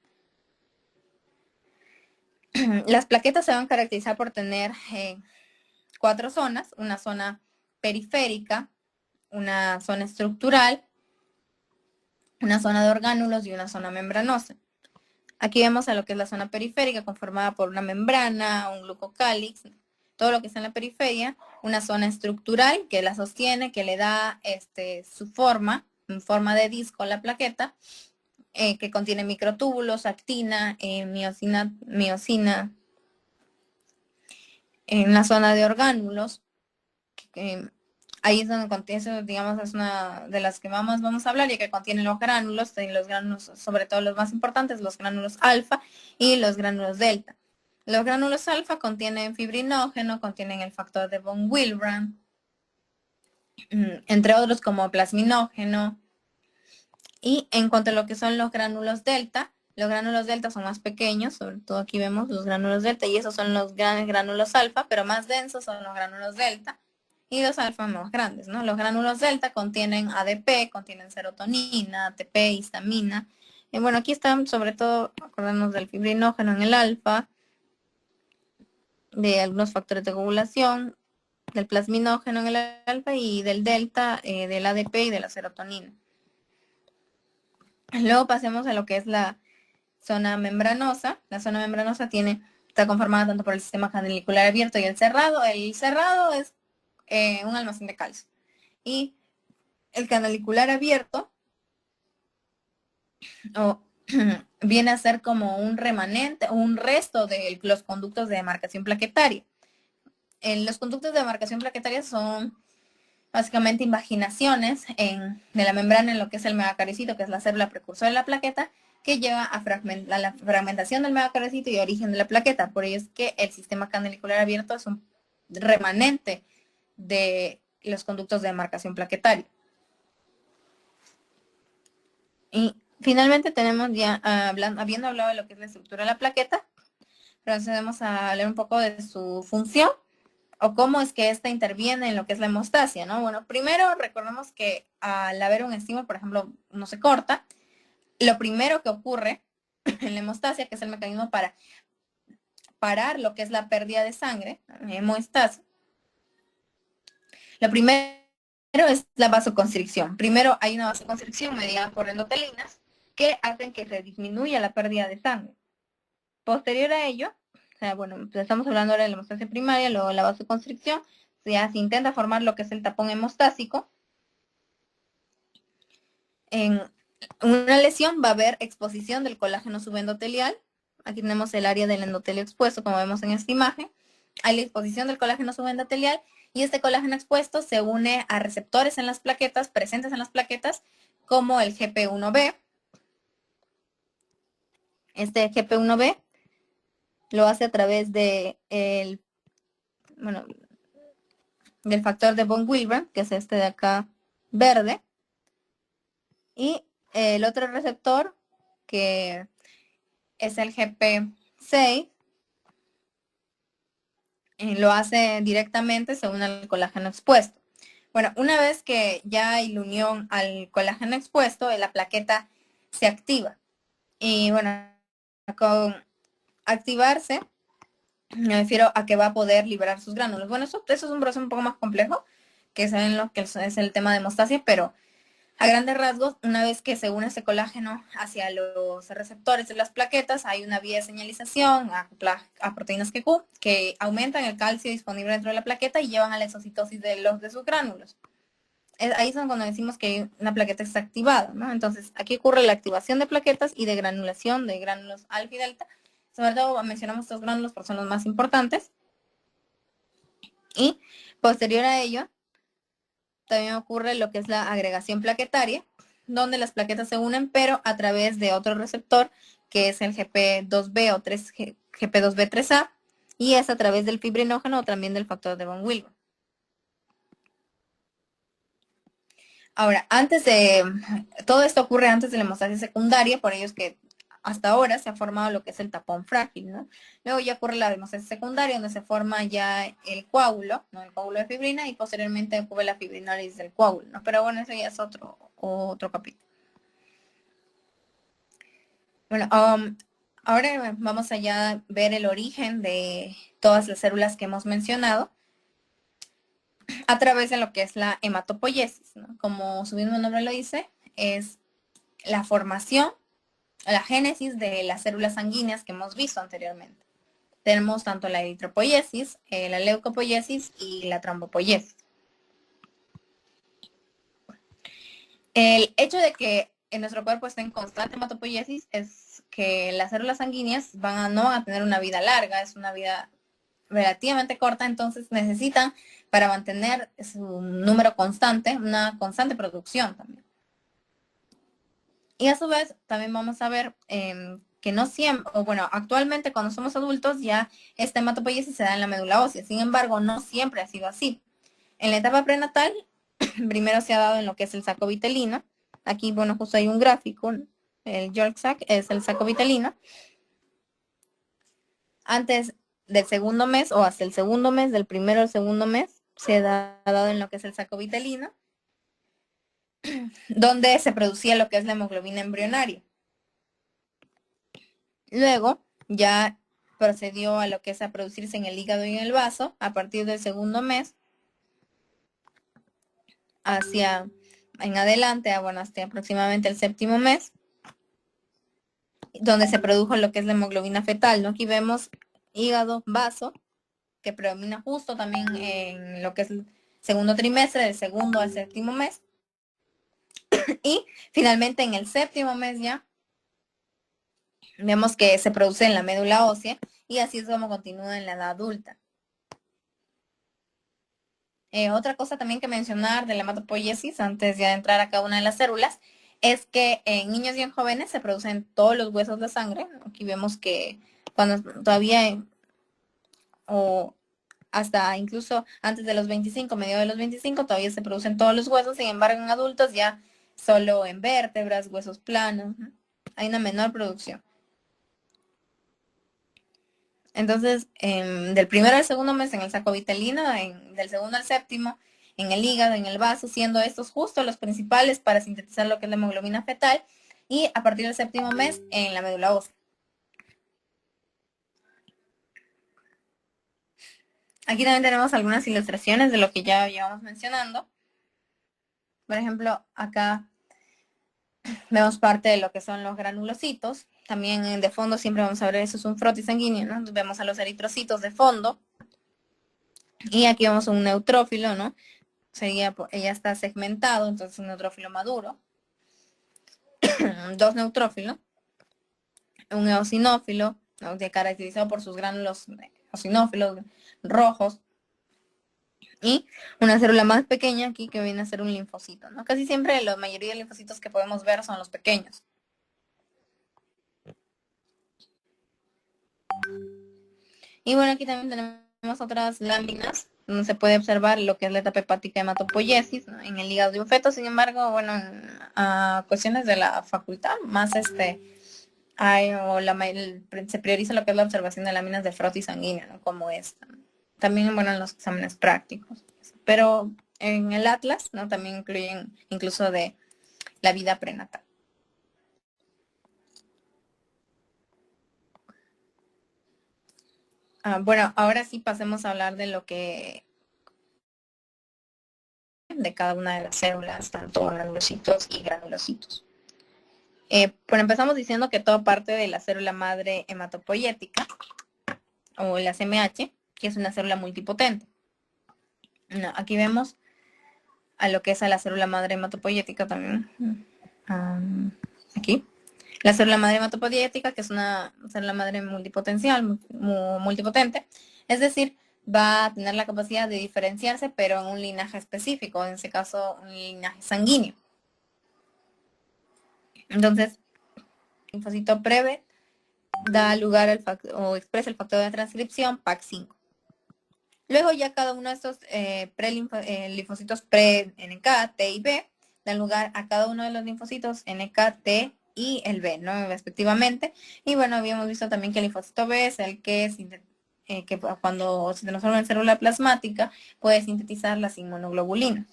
Las plaquetas se van a caracterizar por tener 4 zonas, una zona periférica, una zona estructural, una zona de orgánulos y una zona membranosa. Aquí vemos a lo que es la zona periférica, conformada por una membrana, un glucocálix, todo lo que está en la periferia, una zona estructural que la sostiene, que le da su forma, en forma de disco a la plaqueta, que contiene microtúbulos, actina, miosina, en la zona de orgánulos. Ahí es donde contiene, digamos, es una de las que más vamos a hablar, ya que contiene los gránulos, sobre todo los más importantes, los gránulos alfa y los gránulos delta. Los gránulos alfa contienen fibrinógeno, contienen el factor de von Willebrand, entre otros como plasminógeno. Y en cuanto a lo que son los gránulos delta son más pequeños, sobre todo aquí vemos los gránulos delta, y esos son los grandes gránulos alfa, pero más densos son los gránulos delta, y los alfa más grandes, ¿no? Los gránulos delta contienen ADP, contienen serotonina, ATP, histamina. Y bueno, aquí están sobre todo, acordemos del fibrinógeno en el alfa, de algunos factores de coagulación, del plasminógeno en el alfa y del delta, del ADP y de la serotonina. Luego pasemos a lo que es la zona membranosa. La zona membranosa está conformada tanto por el sistema canalicular abierto y el cerrado. El cerrado es un almacén de calcio. Y el canalicular abierto viene a ser como un remanente, un resto de los conductos de demarcación plaquetaria. Los conductos de demarcación plaquetaria son básicamente invaginaciones de la membrana en lo que es el megacariocito, que es la célula precursora de la plaqueta, que lleva a la fragmentación del megacariocito y origen de la plaqueta. Por ello es que el sistema canalicular abierto es un remanente de los conductos de demarcación plaquetaria. Y finalmente tenemos ya, habiendo hablado de lo que es la estructura de la plaqueta, procedemos a hablar un poco de su función o cómo es que ésta interviene en lo que es la hemostasia, ¿no? Bueno, primero recordemos que al haber un estímulo, por ejemplo, no se corta, lo primero que ocurre en la hemostasia, que es el mecanismo para parar lo que es la pérdida de sangre, hemoestasia, lo primero es la vasoconstricción. Primero hay una vasoconstricción mediada por endotelinas que hacen que se disminuya la pérdida de sangre. Posterior a ello, o sea, bueno, pues estamos hablando ahora de la hemostasia primaria, luego la vasoconstricción, ya se intenta formar lo que es el tapón hemostásico. En una lesión va a haber exposición del colágeno subendotelial. Aquí tenemos el área del endotelio expuesto, como vemos en esta imagen. Hay la exposición del colágeno subendotelial y este colágeno expuesto se une a receptores en las plaquetas, presentes en las plaquetas, como el GP1B. Este GP1B lo hace a través del factor de von Willebrand, que es este de acá verde. Y el otro receptor, que es el GP6, lo hace directamente según el colágeno expuesto. Bueno, una vez que ya hay la unión al colágeno expuesto, la plaqueta se activa. Y bueno, con activarse, me refiero a que va a poder liberar sus gránulos. Bueno, eso es un proceso un poco más complejo, que saben lo que es el tema de hemostasia, pero a grandes rasgos, una vez que se une ese colágeno hacia los receptores de las plaquetas, hay una vía de señalización a proteínas QQ que aumentan el calcio disponible dentro de la plaqueta y llevan a la exocitosis de sus gránulos. Ahí es cuando decimos que una plaqueta está activada, ¿no? Entonces, aquí ocurre la activación de plaquetas y de granulación de gránulos alfa y delta. Sobre todo mencionamos estos gránulos porque son los más importantes. Y posterior a ello, también ocurre lo que es la agregación plaquetaria, donde las plaquetas se unen, pero a través de otro receptor, que es el GP2B o GP2B3A, y es a través del fibrinógeno o también del factor de von Willebrand. Ahora, todo esto ocurre antes de la hemostasia secundaria, por ello es que hasta ahora se ha formado lo que es el tapón frágil, ¿no? Luego ya ocurre la hemostasia secundaria, donde se forma ya el coágulo, ¿no? El coágulo de fibrina, y posteriormente ocurre la fibrinólisis del coágulo, ¿no? Pero bueno, eso ya es otro capítulo. Bueno, ahora vamos allá a ver el origen de todas las células que hemos mencionado a través de lo que es la hematopoiesis, ¿no? Como su mismo nombre lo dice, es la formación, la génesis de las células sanguíneas que hemos visto anteriormente. Tenemos tanto la eritropoiesis, la leucopoiesis y la trombopoiesis. El hecho de que en nuestro cuerpo esté en constante hematopoiesis es que las células sanguíneas no van a tener una vida larga, es una vida relativamente corta, entonces necesitan, para mantener su número constante, una constante producción también. Y a su vez, también vamos a ver que no siempre, o bueno, actualmente cuando somos adultos ya esta hematopoiesis se da en la médula ósea. Sin embargo, no siempre ha sido así. En la etapa prenatal, primero se ha dado en lo que es el saco vitelino. Aquí, bueno, justo hay un gráfico. El York sac es el saco vitelino. Antes del segundo mes o hasta el segundo mes, del primero al segundo mes, se ha dado en lo que es el saco vitelino, donde se producía lo que es la hemoglobina embrionaria. Luego ya procedió a lo que es a producirse en el hígado y en el vaso a partir del segundo mes hacia en adelante, bueno, hasta aproximadamente el séptimo mes, donde se produjo lo que es la hemoglobina fetal, ¿no? Aquí vemos hígado, vaso, que predomina justo también en lo que es el segundo trimestre, del segundo al séptimo mes. Y finalmente en el séptimo mes ya vemos que se produce en la médula ósea y así es como continúa en la edad adulta. Otra cosa también que mencionar de la hematopoiesis, antes de entrar a cada una de las células, es que en niños y en jóvenes se producen todos los huesos de sangre. Aquí vemos que cuando todavía, o hasta incluso antes de los 25, medio de los 25, todavía se producen todos los huesos. Sin embargo, en adultos ya solo en vértebras, huesos planos, ¿no? Hay una menor producción. Entonces, del primero al segundo mes en el saco vitelino, del segundo al séptimo en el hígado, en el vaso, siendo estos justo los principales para sintetizar lo que es la hemoglobina fetal, y a partir del séptimo mes en la médula ósea. Aquí también tenemos algunas ilustraciones de lo que ya llevamos mencionando. Por ejemplo, acá vemos parte de lo que son los granulocitos. También de fondo siempre vamos a ver, eso es un frotis sanguíneo, ¿no? Vemos a los eritrocitos de fondo. Y aquí vemos un neutrófilo, ¿no? Ella está segmentado, entonces un neutrófilo maduro. Dos neutrófilos. Un eosinófilo, ¿no? Caracterizado por sus gránulos eosinófilos rojos. Y una célula más pequeña aquí que viene a ser un linfocito, ¿no? Casi siempre la mayoría de linfocitos que podemos ver son los pequeños. Y bueno, aquí también tenemos otras láminas donde se puede observar lo que es la etapa hepática hematopoiesis, ¿no? En el hígado de un feto. Sin embargo, bueno, a cuestiones de la facultad, más se prioriza lo que es la observación de láminas de frotis sanguíneo, ¿no? Como esta. También, bueno, en los exámenes prácticos. Pero en el Atlas, ¿no? También incluyen incluso de la vida prenatal. Bueno, ahora sí pasemos a hablar de lo que de cada una de las células, tanto granulocitos y granulocitos. Pues empezamos diciendo que todo parte de la célula madre hematopoyética, o la CMH, que es una célula multipotente. No, aquí vemos a lo que es a la célula madre hematopoyética también. Aquí. La célula madre hematopoyética, que es una célula madre multipotencial, multipotente, es decir, va a tener la capacidad de diferenciarse, pero en un linaje específico, en este caso, un linaje sanguíneo. Entonces, el linfocito PREVE da lugar o expresa el factor de transcripción PAC5. Luego ya cada uno de estos linfocitos pre-NK, T y B, dan lugar a cada uno de los linfocitos NK, T y el B, ¿no? Respectivamente. Y bueno, habíamos visto también que el linfocito B es el que cuando se transforma en célula plasmática puede sintetizar las inmunoglobulinas.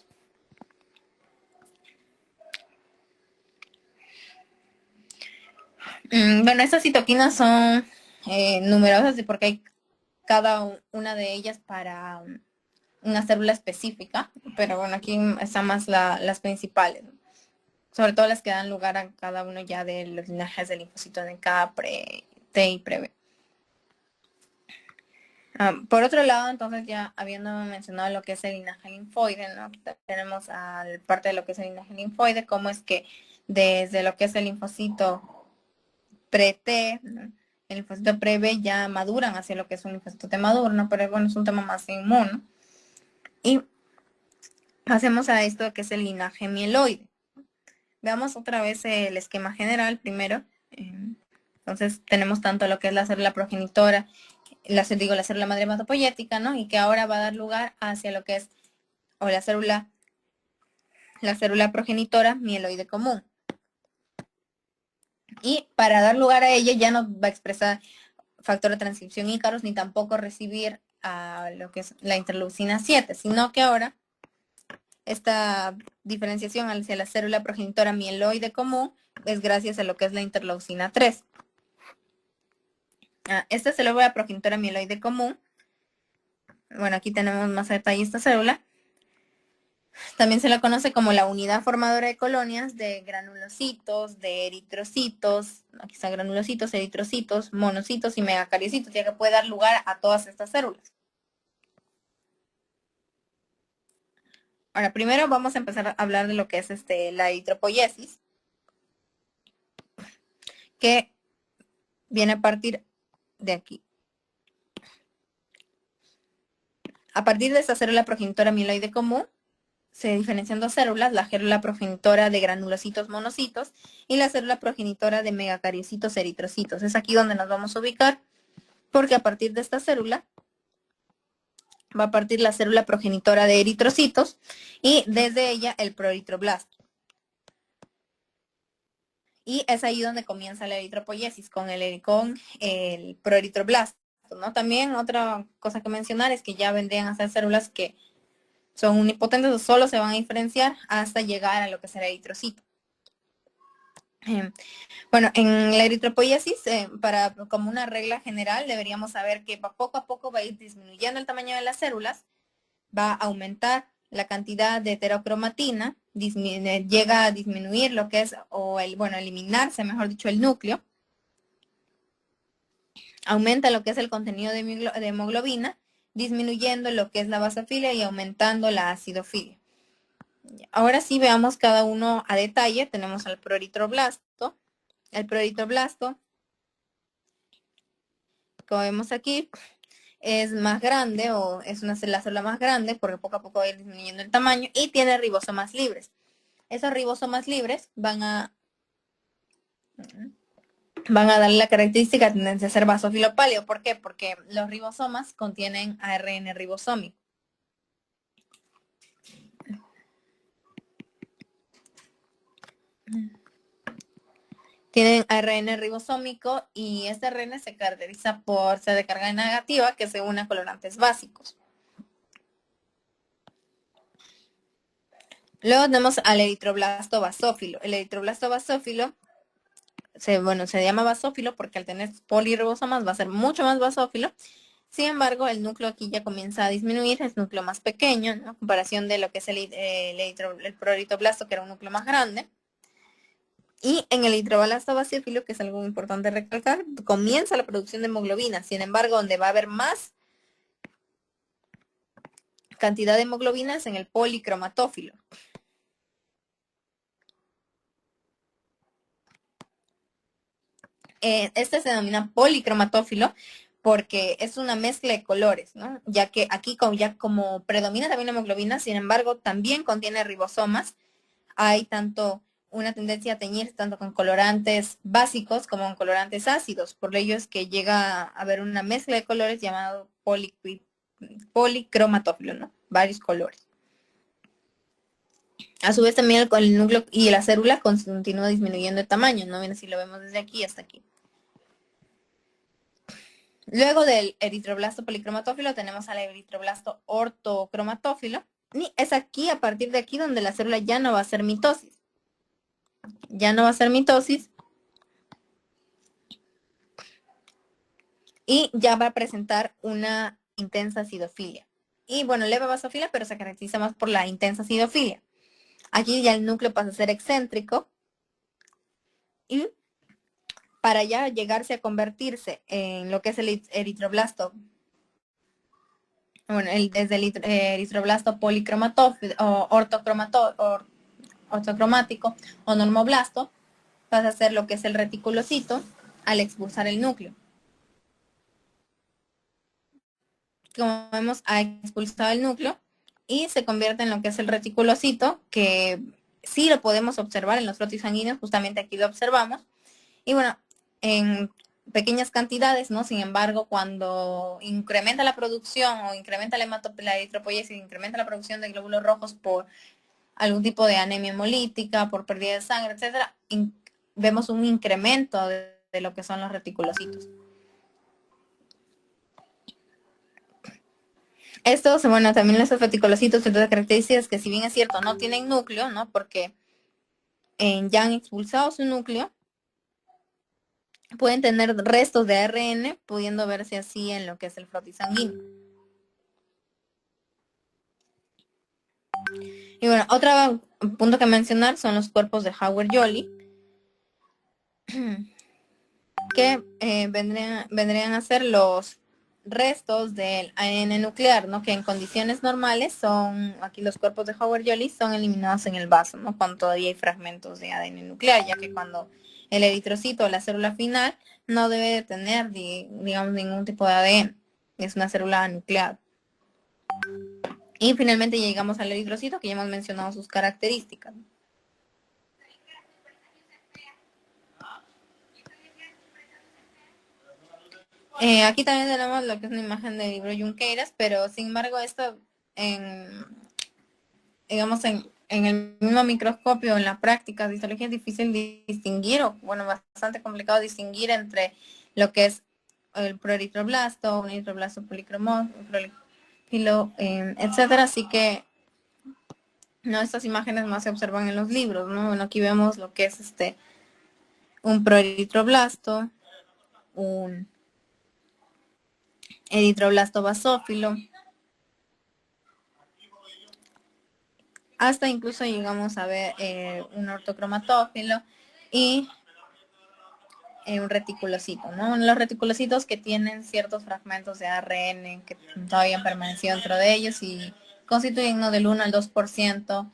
Bueno, estas citoquinas son numerosas porque hay cada una de ellas para una célula específica, pero bueno, aquí están más las principales, ¿no? Sobre todo las que dan lugar a cada uno ya de los linajes del linfocito NK, T y pre-B. Por otro lado, entonces ya habiendo mencionado lo que es el linaje linfoide, ¿no? Tenemos parte de lo que es el linaje linfoide, cómo es que desde lo que es el linfocito pre-T, ¿no? El linfocito pre-B ya maduran hacia lo que es un linfocito T maduro, ¿no? Pero bueno, es un tema más inmuno, ¿no? Y pasemos a esto que es el linaje mieloide. Veamos otra vez el esquema general primero. Entonces tenemos tanto lo que es la célula progenitora, la célula madre hematopoyética, ¿no? Y que ahora va a dar lugar hacia lo que es, o la célula progenitora mieloide común. Y para dar lugar a ella ya no va a expresar factor de transcripción Ícaros ni tampoco recibir a lo que es la interleucina 7, sino que ahora esta diferenciación hacia la célula progenitora mieloide común es gracias a lo que es la interleucina 3. Esta célula progenitora mieloide común, bueno, aquí tenemos más detalle esta célula, también se la conoce como la unidad formadora de colonias de granulocitos, de eritrocitos, aquí están granulocitos, eritrocitos, monocitos y megacariocitos, ya que puede dar lugar a todas estas células. Ahora, primero vamos a empezar a hablar de lo que es la eritropoiesis, que viene a partir de aquí. A partir de esta célula progenitora mieloide común, se diferencian dos células, la célula progenitora de granulocitos monocitos y la célula progenitora de megacariocitos eritrocitos. Es aquí donde nos vamos a ubicar, porque a partir de esta célula va a partir la célula progenitora de eritrocitos y desde ella el proeritroblasto. Y es ahí donde comienza la eritropoiesis, con el proeritroblasto, ¿no? También otra cosa que mencionar es que ya vendrían a ser células que son unipotentes o solo se van a diferenciar hasta llegar a lo que será el eritrocito. Bueno, en la eritropoiesis, como una regla general, deberíamos saber que poco a poco va a ir disminuyendo el tamaño de las células, va a aumentar la cantidad de heterocromatina, llega a disminuir lo que es, eliminarse, mejor dicho, el núcleo, aumenta lo que es el contenido de hemoglobina, disminuyendo lo que es la basofilia y aumentando la acidofilia. Ahora sí veamos cada uno a detalle. Tenemos al proeritroblasto. El proeritroblasto, como vemos aquí, es más grande o es la célula más grande porque poco a poco va a ir disminuyendo el tamaño y tiene ribosomas libres. Esos ribosomas libres van a darle la característica de ser basófilo pálido. ¿Por qué? Porque los ribosomas contienen ARN ribosómico. Tienen ARN ribosómico y este ARN se caracteriza por ser de carga negativa que se une a colorantes básicos. Luego tenemos al eritroblasto basófilo. El eritroblasto basófilo se llama basófilo porque al tener poliribosomas va a ser mucho más basófilo. Sin embargo, el núcleo aquí ya comienza a disminuir, es núcleo más pequeño, ¿no? En comparación de lo que es el proeritoblasto, que era un núcleo más grande. Y en el eritroblasto basófilo, que es algo importante recalcar, comienza la producción de hemoglobina. Sin embargo, donde va a haber más cantidad de hemoglobina es en el policromatófilo. Este se denomina policromatófilo porque es una mezcla de colores, ¿no? Ya que aquí ya como predomina también la hemoglobina, sin embargo, también contiene ribosomas. Hay tanto una tendencia a teñirse tanto con colorantes básicos como con colorantes ácidos. Por ello es que llega a haber una mezcla de colores llamado policromatófilo, ¿no? Varios colores. A su vez también el núcleo y la célula continúa disminuyendo de tamaño, ¿no? Bien, si lo vemos desde aquí hasta aquí. Luego del eritroblasto policromatófilo tenemos al eritroblasto ortocromatófilo. Y es aquí, a partir de aquí, donde la célula ya no va a hacer mitosis. Ya no va a hacer mitosis. Y ya va a presentar una intensa acidofilia. Y bueno, leve basofilia, pero se caracteriza más por la intensa acidofilia. Aquí ya el núcleo pasa a ser excéntrico. Y para ya llegarse a convertirse en lo que es el eritroblasto, bueno, desde el eritroblasto policromatófilo o ortocromático o normoblasto, pasa a ser lo que es el reticulocito al expulsar el núcleo. Como vemos, ha expulsado el núcleo y se convierte en lo que es el reticulocito, que sí lo podemos observar en los frotis sanguíneos, justamente aquí lo observamos. Y bueno, en pequeñas cantidades, ¿no? Sin embargo, cuando incrementa la producción o incrementa la eritropoyesis, incrementa la producción de glóbulos rojos por algún tipo de anemia hemolítica, por pérdida de sangre, etcétera, vemos un incremento de lo que son los reticulocitos. Estos, bueno, también los reticulocitos tienen características que, si bien es cierto, no tienen núcleo, ¿no? Porque ya han expulsado su núcleo, pueden tener restos de ARN, pudiendo verse así en lo que es el frotis sanguíneo. Y bueno, otro punto que mencionar son los cuerpos de Hauer-Jolly, que vendrían a ser los restos del ADN nuclear, ¿no? Que en condiciones normales son, aquí los cuerpos de Hauer-Jolly son eliminados en el vaso, ¿no? Cuando todavía hay fragmentos de ADN nuclear, ya que cuando el eritrocito o la célula final no debe de tener, digamos, ningún tipo de ADN, es una célula nuclear. Y finalmente llegamos al eritrocito, que ya hemos mencionado sus características. Aquí también tenemos lo que es una imagen del libro Junqueiras, pero sin embargo esto, digamos, en el mismo microscopio, en la práctica de histología, es difícil de distinguir, o bueno, bastante complicado distinguir entre lo que es el proeritroblasto, un eritroblasto policromófilo, etcétera. Así que no, estas imágenes más se observan en los libros, ¿no? Bueno, aquí vemos lo que es un proeritroblasto, un eritroblasto basófilo, hasta incluso llegamos a ver un ortocromatófilo y un reticulocito, ¿no? Los reticulocitos que tienen ciertos fragmentos de ARN que todavía han permanecido dentro de ellos y constituyen, ¿no?, del 1 al 2%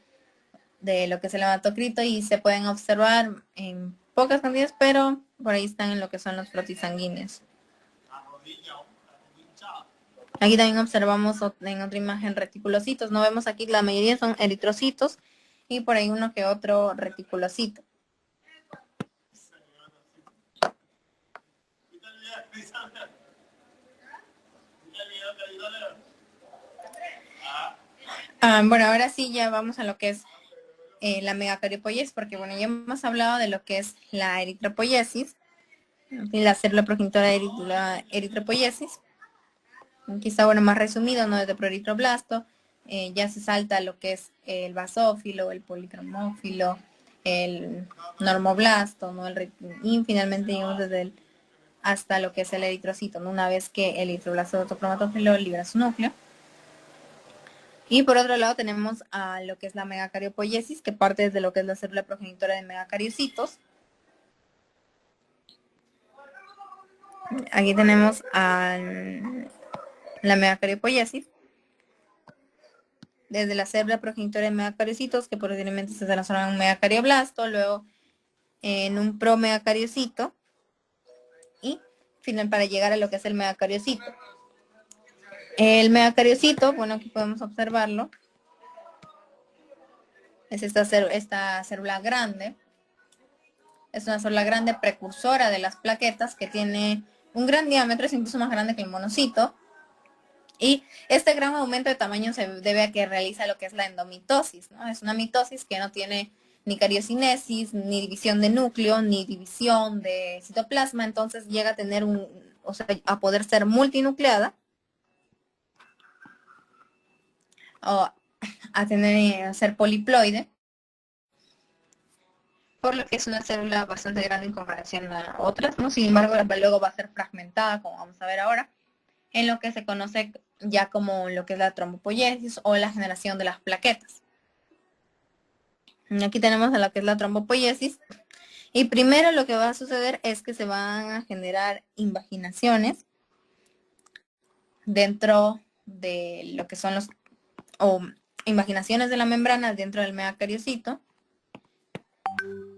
de lo que es el hematocrito, y se pueden observar en pocas cantidades, pero por ahí están en lo que son los frotis sanguíneos. Aquí también observamos en otra imagen reticulocitos. No vemos aquí, la mayoría son eritrocitos y por ahí uno que otro reticulocito. Bueno, ahora sí ya vamos a lo que es la megacariopoiesis, porque bueno, ya hemos hablado de lo que es la eritropoiesis, la célula progenitora de la eritropoiesis. Quizá, bueno, más resumido, ¿no? Desde proeritroblasto, ya se salta lo que es el basófilo, el policromófilo, el normoblasto, ¿no? Y finalmente llegamos desde el hasta lo que es el eritrocito, ¿no? Una vez que el eritroblasto autocromatófilo libera su núcleo. Y por otro lado tenemos a lo que es la megacariopoiesis, que parte desde lo que es la célula progenitora de megacariocitos. Aquí tenemos a la megacariopoiesis, desde la célula progenitora de megacariocitos, que posteriormente se transforma en un megacardioblasto, luego en un promegacariocito, y final para llegar a lo que es el megacariocito. El megacariocito, bueno, aquí podemos observarlo, es esta célula grande. Es una célula grande precursora de las plaquetas que tiene un gran diámetro, es incluso más grande que el monocito. Y este gran aumento de tamaño se debe a que realiza lo que es la endomitosis, ¿no? Es una mitosis que no tiene ni cariocinesis, ni división de núcleo, ni división de citoplasma, entonces llega a tener a poder ser multinucleada o a ser poliploide, por lo que es una célula bastante grande en comparación a otras, ¿no? Sin embargo, luego va a ser fragmentada, como vamos a ver ahora, en lo que se conoce ya como lo que es la trombopoiesis o la generación de las plaquetas. Aquí tenemos a lo que es la trombopoiesis. Y primero lo que va a suceder es que se van a generar invaginaciones dentro de lo que son invaginaciones de la membrana dentro del megacariocito.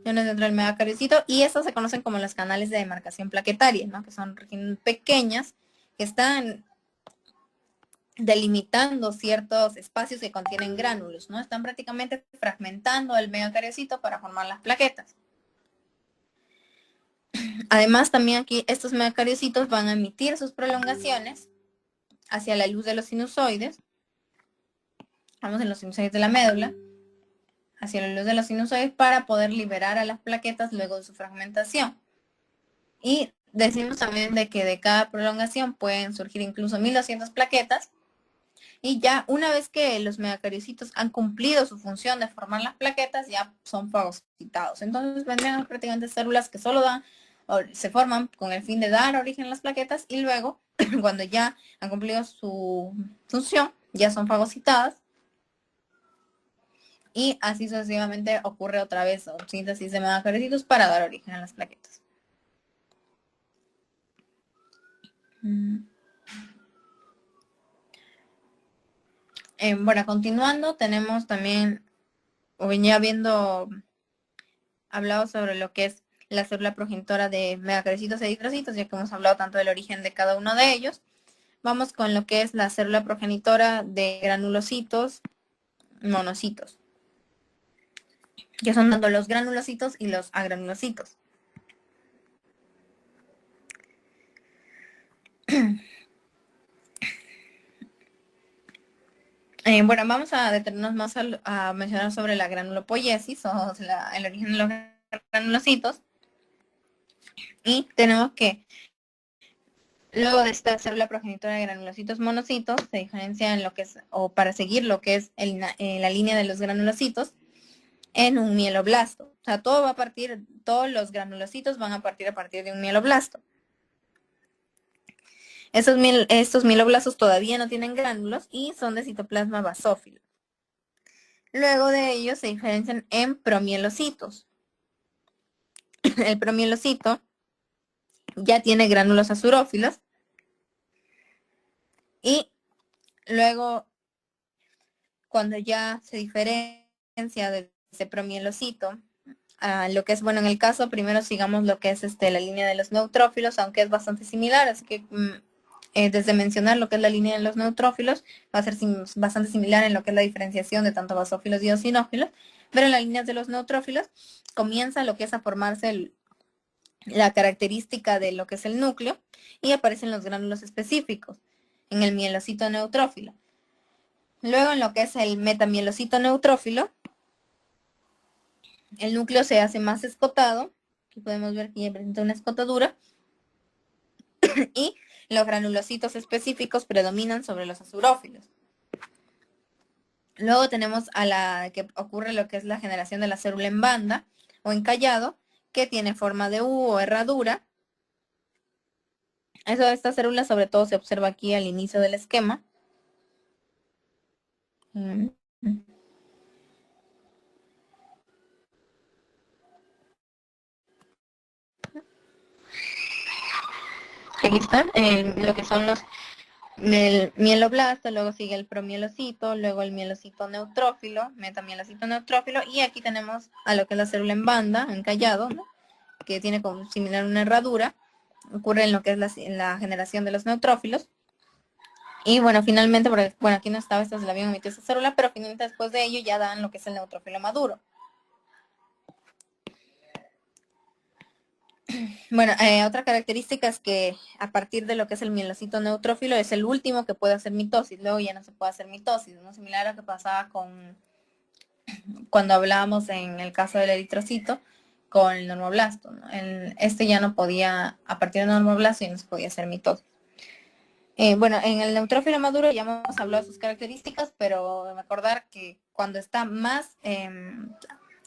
Dentro del megacariocito, y estas se conocen como los canales de demarcación plaquetaria, ¿no? Que son regiones pequeñas que están delimitando ciertos espacios que contienen gránulos, ¿no? Están prácticamente fragmentando el megacariocito para formar las plaquetas. Además, también aquí estos megacariocitos van a emitir sus prolongaciones hacia la luz de los sinusoides. Vamos en los sinusoides de la médula, hacia la luz de los sinusoides para poder liberar a las plaquetas luego de su fragmentación. Y decimos también de que de cada prolongación pueden surgir incluso 1200 plaquetas. Y ya una vez que los megacariocitos han cumplido su función de formar las plaquetas, ya son fagocitados. Entonces vendrían prácticamente células que solo se forman con el fin de dar origen a las plaquetas, y luego, cuando ya han cumplido su función, ya son fagocitadas. Y así sucesivamente ocurre otra vez síntesis de megacariocitos para dar origen a las plaquetas. Bueno, continuando, tenemos también, ya habiendo hablado sobre lo que es la célula progenitora de megacaricitos y eritrocitos, ya que hemos hablado tanto del origen de cada uno de ellos, vamos con lo que es la célula progenitora de granulocitos, monocitos, que son tanto los granulocitos y los agranulocitos. Bueno, vamos a detenernos más a mencionar sobre la granulopoiesis, o el origen de los granulocitos. Y tenemos que, luego de esta célula progenitora de granulocitos monocitos, se diferencia en lo que es, o para seguir lo que es la línea de los granulocitos, en un mieloblasto. O sea, todos los granulocitos van a partir de un mieloblasto. Estos mieloblastos todavía no tienen gránulos y son de citoplasma basófilo. Luego de ellos se diferencian en promielocitos. El promielocito ya tiene gránulos azurófilos, y luego, cuando ya se diferencia de ese promielocito a lo que es, bueno, en el caso primero sigamos lo que es la línea de los neutrófilos, aunque es bastante similar, así que desde mencionar lo que es la línea de los neutrófilos, va a ser bastante similar en lo que es la diferenciación de tanto basófilos y eosinófilos, pero en las líneas de los neutrófilos comienza lo que es a formarse la característica de lo que es el núcleo, y aparecen los gránulos específicos en el mielocito neutrófilo. Luego, en lo que es el metamielocito neutrófilo, el núcleo se hace más escotado. Aquí podemos ver que ya presenta una escotadura. Y los granulocitos específicos predominan sobre los azurófilos. Luego tenemos que ocurre lo que es la generación de la célula en banda o encallado, que tiene forma de U o herradura. Eso de estas células sobre todo se observa aquí al inicio del esquema. Mm. Aquí están lo que son el mieloblasto, luego sigue el promielocito, luego el mielocito neutrófilo, metamielocito neutrófilo, y aquí tenemos a lo que es la célula en banda, encallado, ¿no? Que tiene como similar una herradura, ocurre en lo que es la generación de los neutrófilos. Y bueno, finalmente, porque, bueno, aquí no estaba, esta se la habían omitido esa célula, pero finalmente después de ello ya dan lo que es el neutrófilo maduro. Bueno, otra característica es que a partir de lo que es el mielocito neutrófilo es el último que puede hacer mitosis, luego ya no se puede hacer mitosis, ¿no? Similar a lo que pasaba cuando hablábamos en el caso del eritrocito con el normoblasto, ¿no? Este ya no podía, a partir del normoblasto ya no se podía hacer mitosis. Bueno, en el neutrófilo maduro ya hemos hablado de sus características, pero recordar que cuando está más,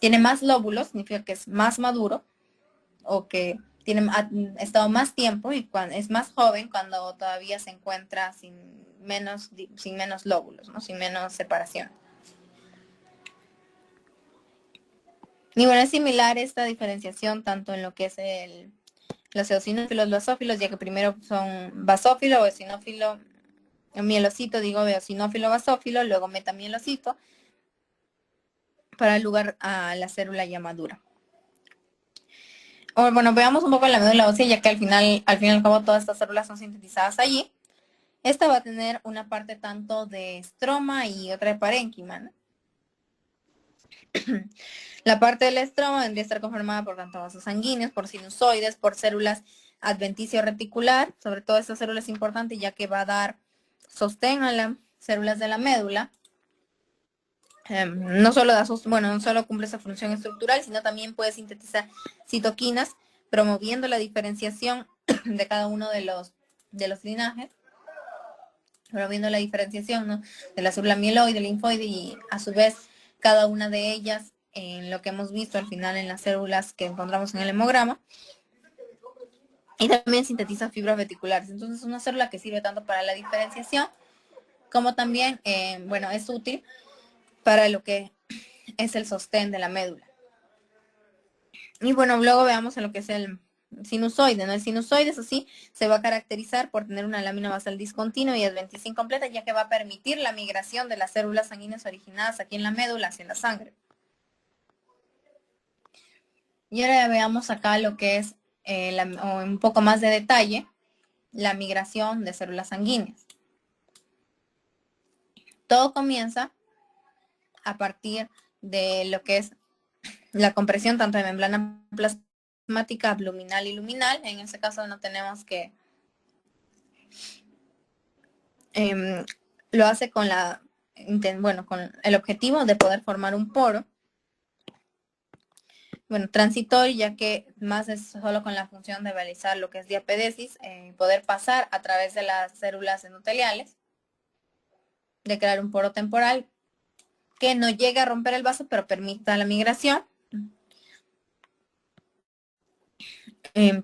tiene más lóbulos, significa que es más maduro, o que ha estado más tiempo y es más joven cuando todavía se encuentra sin menos lóbulos, ¿no? Sin menos separación. Y bueno, es similar esta diferenciación tanto en lo que es los eosinófilos, basófilos, ya que primero son basófilo o eosinófilo, mielocito, digo, eosinófilo, basófilo, luego metamielocito, para dar lugar a la célula ya madura. Bueno, veamos un poco la médula ósea, ya que al fin y al cabo todas estas células son sintetizadas allí. Esta va a tener una parte tanto de estroma y otra de parénquima, ¿no? La parte del estroma vendría a estar conformada por tanto vasos sanguíneos, por sinusoides, por células adventicio reticular. Sobre todo esta célula es importante ya que va a dar sostén a las células de la médula. No solo no solo cumple esa función estructural, sino también puede sintetizar citoquinas, promoviendo la diferenciación de cada uno de los linajes, promoviendo la diferenciación, ¿no? De la célula mieloide, linfoide, y a su vez cada una de ellas, en lo que hemos visto al final en las células que encontramos en el hemograma, y también sintetiza fibras reticulares. Entonces es una célula que sirve tanto para la diferenciación como también, bueno, es útil para lo que es el sostén de la médula. Y bueno, luego veamos en lo que es el sinusoide, ¿no? El sinusoide, eso sí, se va a caracterizar por tener una lámina basal discontinua y adventicia incompleta, ya que va a permitir la migración de las células sanguíneas originadas aquí en la médula hacia la sangre. Y ahora veamos acá lo que es, un poco más de detalle, la migración de células sanguíneas. Todo comienza a partir de lo que es la compresión tanto de membrana plasmática abdominal y luminal. En este caso no tenemos que lo hace con con el objetivo de poder formar un poro. Bueno, transitorio, ya que más es solo con la función de realizar lo que es diapedesis, poder pasar a través de las células endoteliales, de crear un poro temporal que no llegue a romper el vaso, pero permita la migración.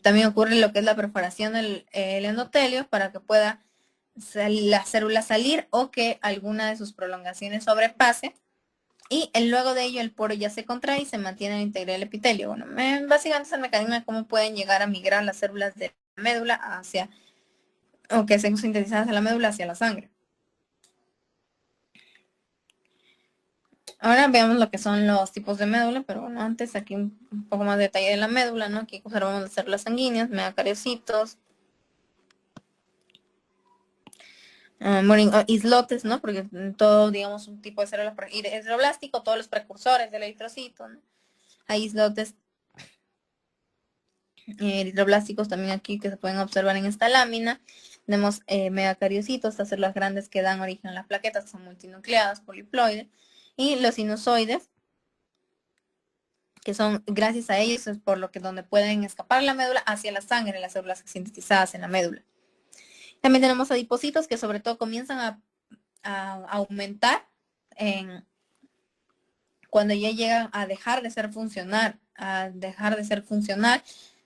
También ocurre lo que es la perforación del endotelio para que pueda la célula salir o que alguna de sus prolongaciones sobrepase. Y luego de ello el poro ya se contrae y se mantiene integral el epitelio. Bueno, básicamente es el mecanismo de cómo pueden llegar a migrar las células de la médula o que sean sintetizadas en la médula hacia la sangre. Ahora veamos lo que son los tipos de médula, pero bueno, antes aquí un poco más de detalle de la médula, ¿no? Aquí observamos las células sanguíneas, megacariocitos, islotes, ¿no? Porque todo, digamos, un tipo de células eritroblástico, todos los precursores del eritrocito, ¿no? Hay islotes eritroblásticos también aquí que se pueden observar en esta lámina. Tenemos megacariocitos, estas células grandes que dan origen a las plaquetas, que son multinucleadas, poliploides, y los sinusoides, que son, gracias a ellos, es por lo que donde pueden escapar la médula hacia la sangre, las células sintetizadas en la médula. También tenemos adipocitos que sobre todo comienzan a aumentar cuando ya llegan a dejar de ser funcional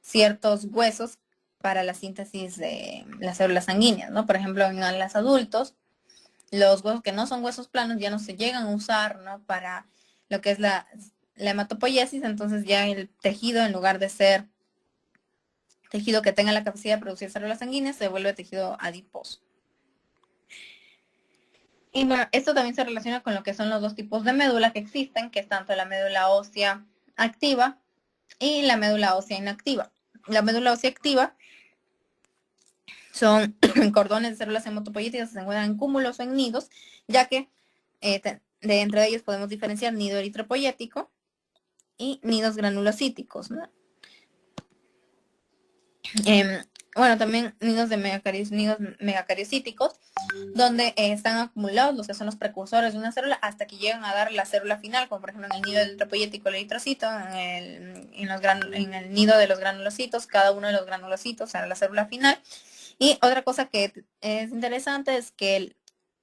ciertos huesos para la síntesis de las células sanguíneas, ¿no? Por ejemplo, en los adultos, los huesos que no son huesos planos ya no se llegan a usar, ¿no? Para lo que es la hematopoiesis, entonces ya el tejido, en lugar de ser tejido que tenga la capacidad de producir células sanguíneas, se vuelve tejido adiposo. Y bueno, esto también se relaciona con lo que son los dos tipos de médula que existen, que es tanto la médula ósea activa y la médula ósea inactiva. La médula ósea activa son cordones de células hematopoyéticas que se encuentran en cúmulos o en nidos, ya que de entre ellos podemos diferenciar nido eritropoyético y nidos granulocíticos, ¿no? Bueno, también nidos megacariocíticos, donde están acumulados los que son los precursores de una célula hasta que llegan a dar la célula final, como por ejemplo en el nido eritropoyético, el eritrocito, en el nido de los granulocitos, cada uno de los granulocitos a la célula final. Y otra cosa que es interesante es que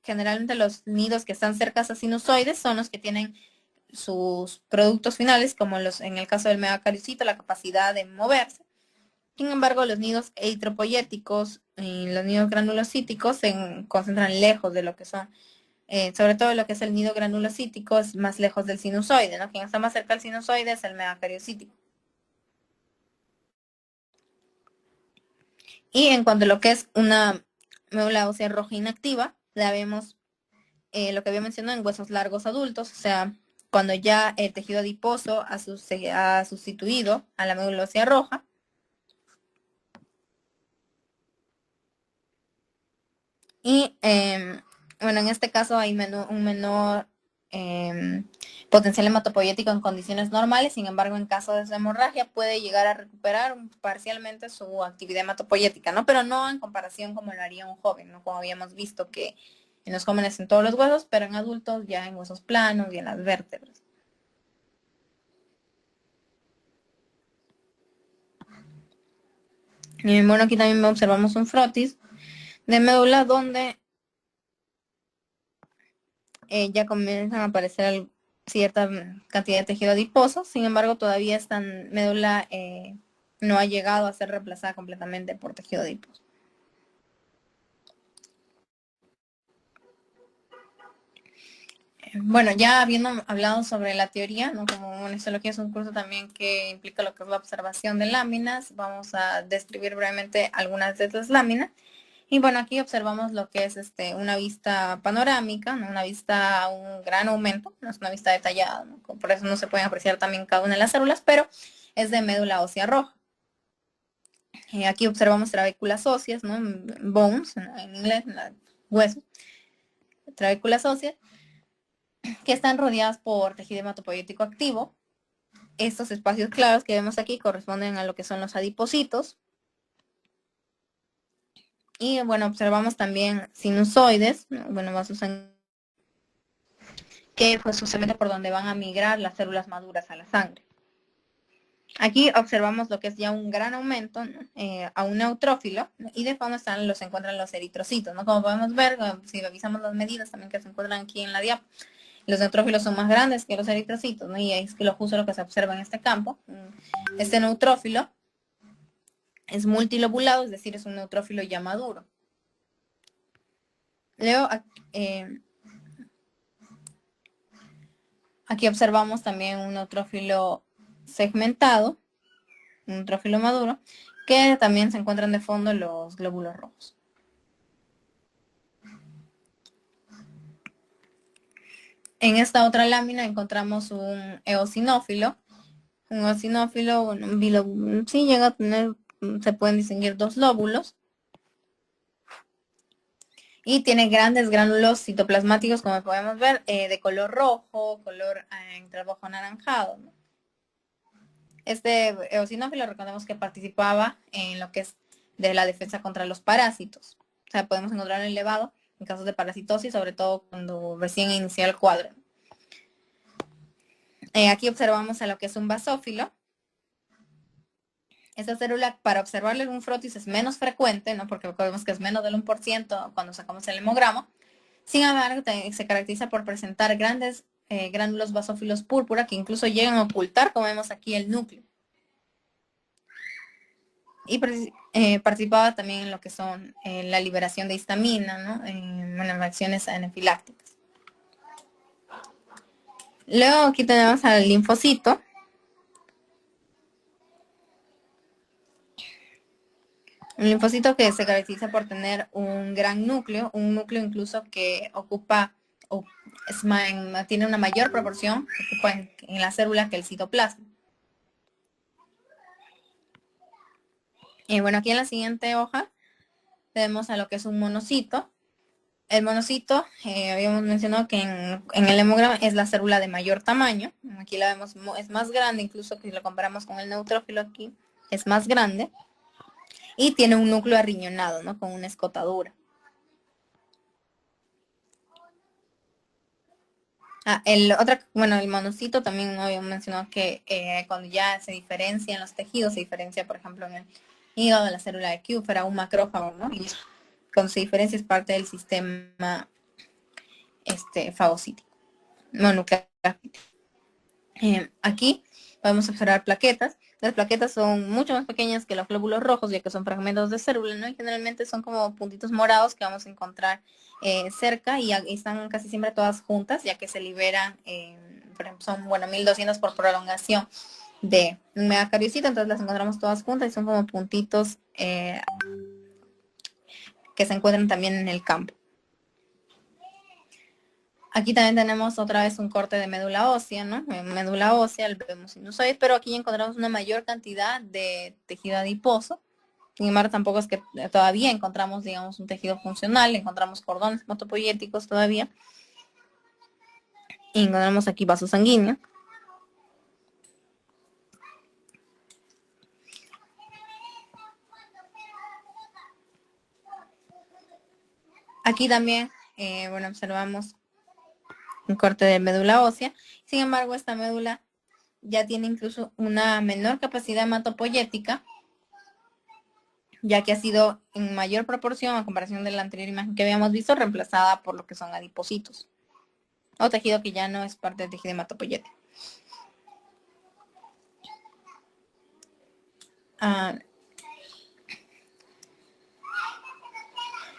generalmente los nidos que están cerca a sinusoides son los que tienen sus productos finales, como en el caso del megacariocito, la capacidad de moverse. Sin embargo, los nidos eritropoyéticos y los nidos granulocíticos se concentran lejos de lo que son, sobre todo lo que es el nido granulocítico, es más lejos del sinusoide, ¿no? Quien está más cerca al sinusoide es el megacariocítico. Y en cuanto a lo que es una médula ósea roja inactiva, la vemos, lo que había mencionado, en huesos largos adultos, o sea, cuando ya el tejido adiposo ha sustituido a la médula ósea roja. Y bueno, en este caso hay un menor potencial hematopoyético en condiciones normales. Sin embargo, en caso de hemorragia puede llegar a recuperar parcialmente su actividad hematopoyética, ¿no? Pero no en comparación como lo haría un joven, ¿no? Como habíamos visto que en los jóvenes en todos los huesos, pero en adultos ya en huesos planos y en las vértebras. Y bueno, aquí también observamos un frotis de médula donde ya comienzan a aparecer cierta cantidad de tejido adiposo. Sin embargo, todavía esta médula no ha llegado a ser reemplazada completamente por tejido adiposo. Bueno, ya habiendo hablado sobre la teoría, ¿no? Como histología es un curso también que implica lo que es la observación de láminas, vamos a describir brevemente algunas de estas láminas. Y bueno, aquí observamos lo que es una vista panorámica, ¿no? Una vista a un gran aumento, no es una vista detallada, ¿no? Por eso no se pueden apreciar también cada una de las células, pero es de médula ósea roja. Aquí observamos trabéculas óseas, ¿no? Bones, en inglés, huesos, trabéculas óseas, que están rodeadas por tejido hematopoyético activo. Estos espacios claros que vemos aquí corresponden a lo que son los adipocitos. Y bueno, observamos también sinusoides, ¿no? Bueno, vasos sanguíneos, que pues justamente por donde van a migrar las células maduras a la sangre. Aquí observamos lo que es ya un gran aumento, ¿no? A un neutrófilo, ¿no? Y de fondo se encuentran los eritrocitos, ¿no? Como podemos ver, si revisamos las medidas también que se encuentran aquí en la diapo, los neutrófilos son más grandes que los eritrocitos, ¿no? Y es que justo lo que se observa en este campo. Este neutrófilo es multilobulado, es decir, es un neutrófilo ya maduro. Luego, aquí observamos también un neutrófilo segmentado, un neutrófilo maduro, que también se encuentran de fondo los glóbulos rojos. En esta otra lámina encontramos un eosinófilo. Un eosinófilo, sí llega a tener, se pueden distinguir dos lóbulos. Y tiene grandes gránulos citoplasmáticos, como podemos ver, de color rojo, color entre rojo anaranjado, ¿no? Este eosinófilo recordemos que participaba en lo que es de la defensa contra los parásitos. O sea, podemos encontrarlo elevado en casos de parasitosis, sobre todo cuando recién inicia el cuadro. Aquí observamos a lo que es un basófilo. Esta célula, para observarle un frotis es menos frecuente, ¿no? Porque recordemos que es menos del 1% cuando sacamos el hemograma. Sin embargo, se caracteriza por presentar grandes gránulos basófilos púrpura que incluso llegan a ocultar, como vemos aquí, el núcleo. y participaba también en lo que son la liberación de histamina, ¿no? En las reacciones anafilácticas. Luego aquí tenemos al linfocito. Un linfocito que se caracteriza por tener un gran núcleo, un núcleo incluso que ocupa, o tiene una mayor proporción, ocupa en la célula que el citoplasma. Y bueno, aquí en la siguiente hoja tenemos a lo que es un monocito. El monocito, habíamos mencionado que en el hemograma es la célula de mayor tamaño. Aquí la vemos, es más grande, incluso si lo comparamos con el neutrófilo aquí, es más grande. Y tiene un núcleo arriñonado, ¿no? Con una escotadura. El monocito también no habíamos mencionado que cuando ya se diferencian los tejidos, se diferencia, por ejemplo, en el hígado, la célula de Kupffer, un macrófago, ¿no? Y cuando se diferencia es parte del sistema fagocítico, mononuclear. Aquí podemos observar plaquetas. Las plaquetas son mucho más pequeñas que los glóbulos rojos, ya que son fragmentos de célula, ¿no? Y generalmente son como puntitos morados que vamos a encontrar cerca y están casi siempre todas juntas, ya que se liberan, por ejemplo, son, 1200 por prolongación de un megacariocito, entonces las encontramos todas juntas y son como puntitos que se encuentran también en el campo. Aquí también tenemos otra vez un corte de médula ósea, ¿no? En médula ósea vemos sinusoides, pero aquí encontramos una mayor cantidad de tejido adiposo. Sin embargo, tampoco es que todavía encontramos, digamos, un tejido funcional, encontramos cordones hematopoyéticos todavía. Y encontramos aquí vasos sanguíneos. Aquí también, observamos un corte de médula ósea. Sin embargo, esta médula ya tiene incluso una menor capacidad hematopoyética, ya que ha sido en mayor proporción, a comparación de la anterior imagen que habíamos visto, reemplazada por lo que son adipocitos, o tejido que ya no es parte del tejido hematopoyético.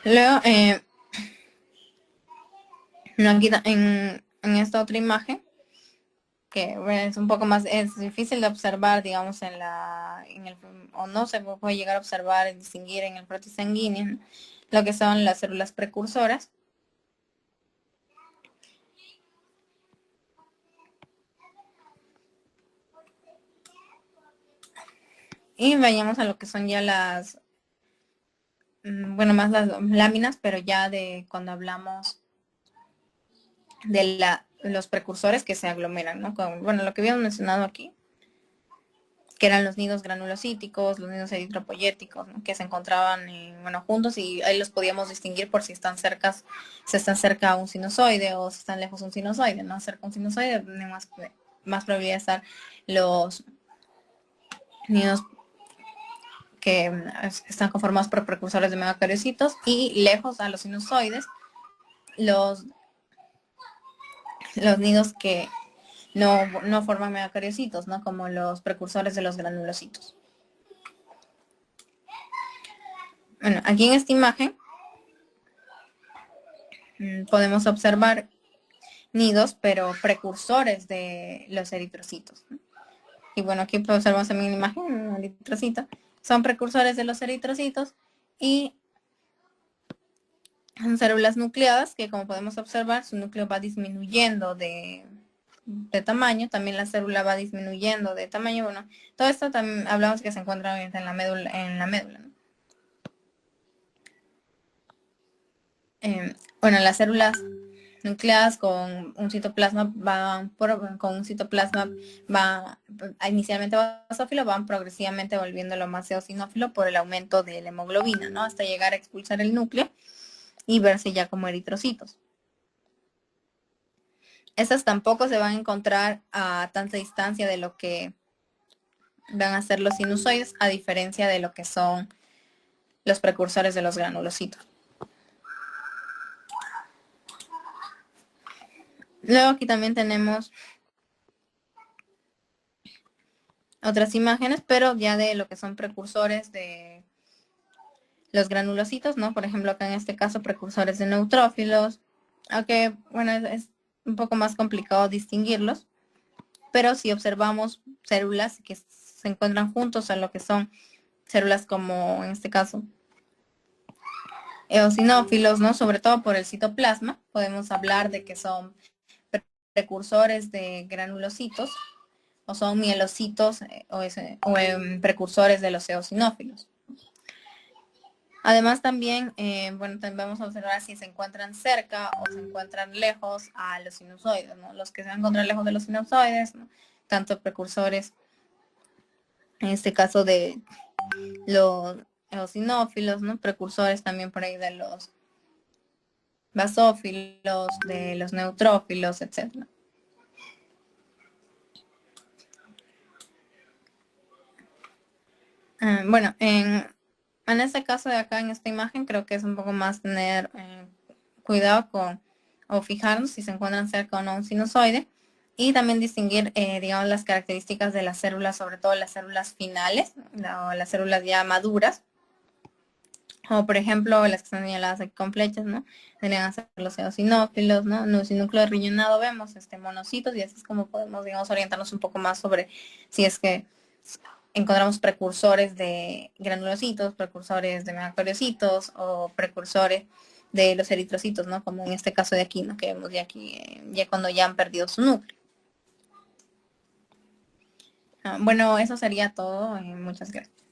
Luego, aquí en esta otra imagen, que es un poco más, es difícil de observar, digamos, o no se puede llegar a observar y distinguir en el prótesis sanguíneo, lo que son las células precursoras. Y vayamos a lo que son ya más las láminas, pero ya de cuando hablamos de los precursores que se aglomeran, ¿no? Lo que habíamos mencionado aquí, que eran los nidos granulocíticos, los nidos eritropoyéticos, ¿no? Que se encontraban juntos y ahí los podíamos distinguir por si están cerca a un sinusoide o si están lejos de un sinusoide, ¿no? Cerca a un sinusoide tiene más probabilidad de estar los nidos que están conformados por precursores de megacariocitos y lejos a los sinusoides, los nidos que no forman megacariocitos, ¿no? Como los precursores de los granulocitos. Bueno, aquí en esta imagen podemos observar nidos, pero precursores de los eritrocitos, ¿no? Y bueno, aquí observamos también la imagen, un eritrocito. Son precursores de los eritrocitos y son células nucleadas que, como podemos observar, su núcleo va disminuyendo de tamaño, también la célula va disminuyendo de tamaño. Bueno, todo esto también hablamos que se encuentra en la médula, ¿no? Las células nucleadas con un citoplasma inicialmente basófilo, van progresivamente volviéndolo más eosinófilo por el aumento de la hemoglobina, ¿no? Hasta llegar a expulsar el núcleo y verse ya como eritrocitos. Estas tampoco se van a encontrar a tanta distancia de lo que van a ser los sinusoides, a diferencia de lo que son los precursores de los granulocitos. Luego aquí también tenemos otras imágenes, pero ya de lo que son precursores de los granulocitos, ¿no? Por ejemplo, acá en este caso, precursores de neutrófilos, aunque, bueno, es un poco más complicado distinguirlos, pero si observamos células que se encuentran juntos a lo que son células como, en este caso, eosinófilos, ¿no? Sobre todo por el citoplasma, podemos hablar de que son precursores de granulocitos o son mielocitos precursores de los eosinófilos. Además también, bueno, también vamos a observar si se encuentran cerca o se encuentran lejos a los sinusoides, ¿no? Los que se encuentran lejos de los sinusoides, ¿no? Tanto precursores, en este caso de los eosinófilos, ¿no? Precursores también por ahí de los basófilos, de los neutrófilos, etc. Bueno, en este caso de acá, en esta imagen, creo que es un poco más tener cuidado con o fijarnos si se encuentran cerca o no un sinusoide y también distinguir, digamos, las características de las células, sobre todo las células finales o las células ya maduras, o por ejemplo las que están señaladas aquí con flechas, ¿no? Deberían ser los eosinófilos, ¿no? Sin núcleo rellenado vemos monocitos y así es como podemos, digamos, orientarnos un poco más sobre si es que encontramos precursores de granulocitos, precursores de megacoriocitos o precursores de los eritrocitos, ¿no? Como en este caso de aquí, ¿no? Que vemos ya aquí, ya cuando ya han perdido su núcleo. Bueno, eso sería todo. Muchas gracias.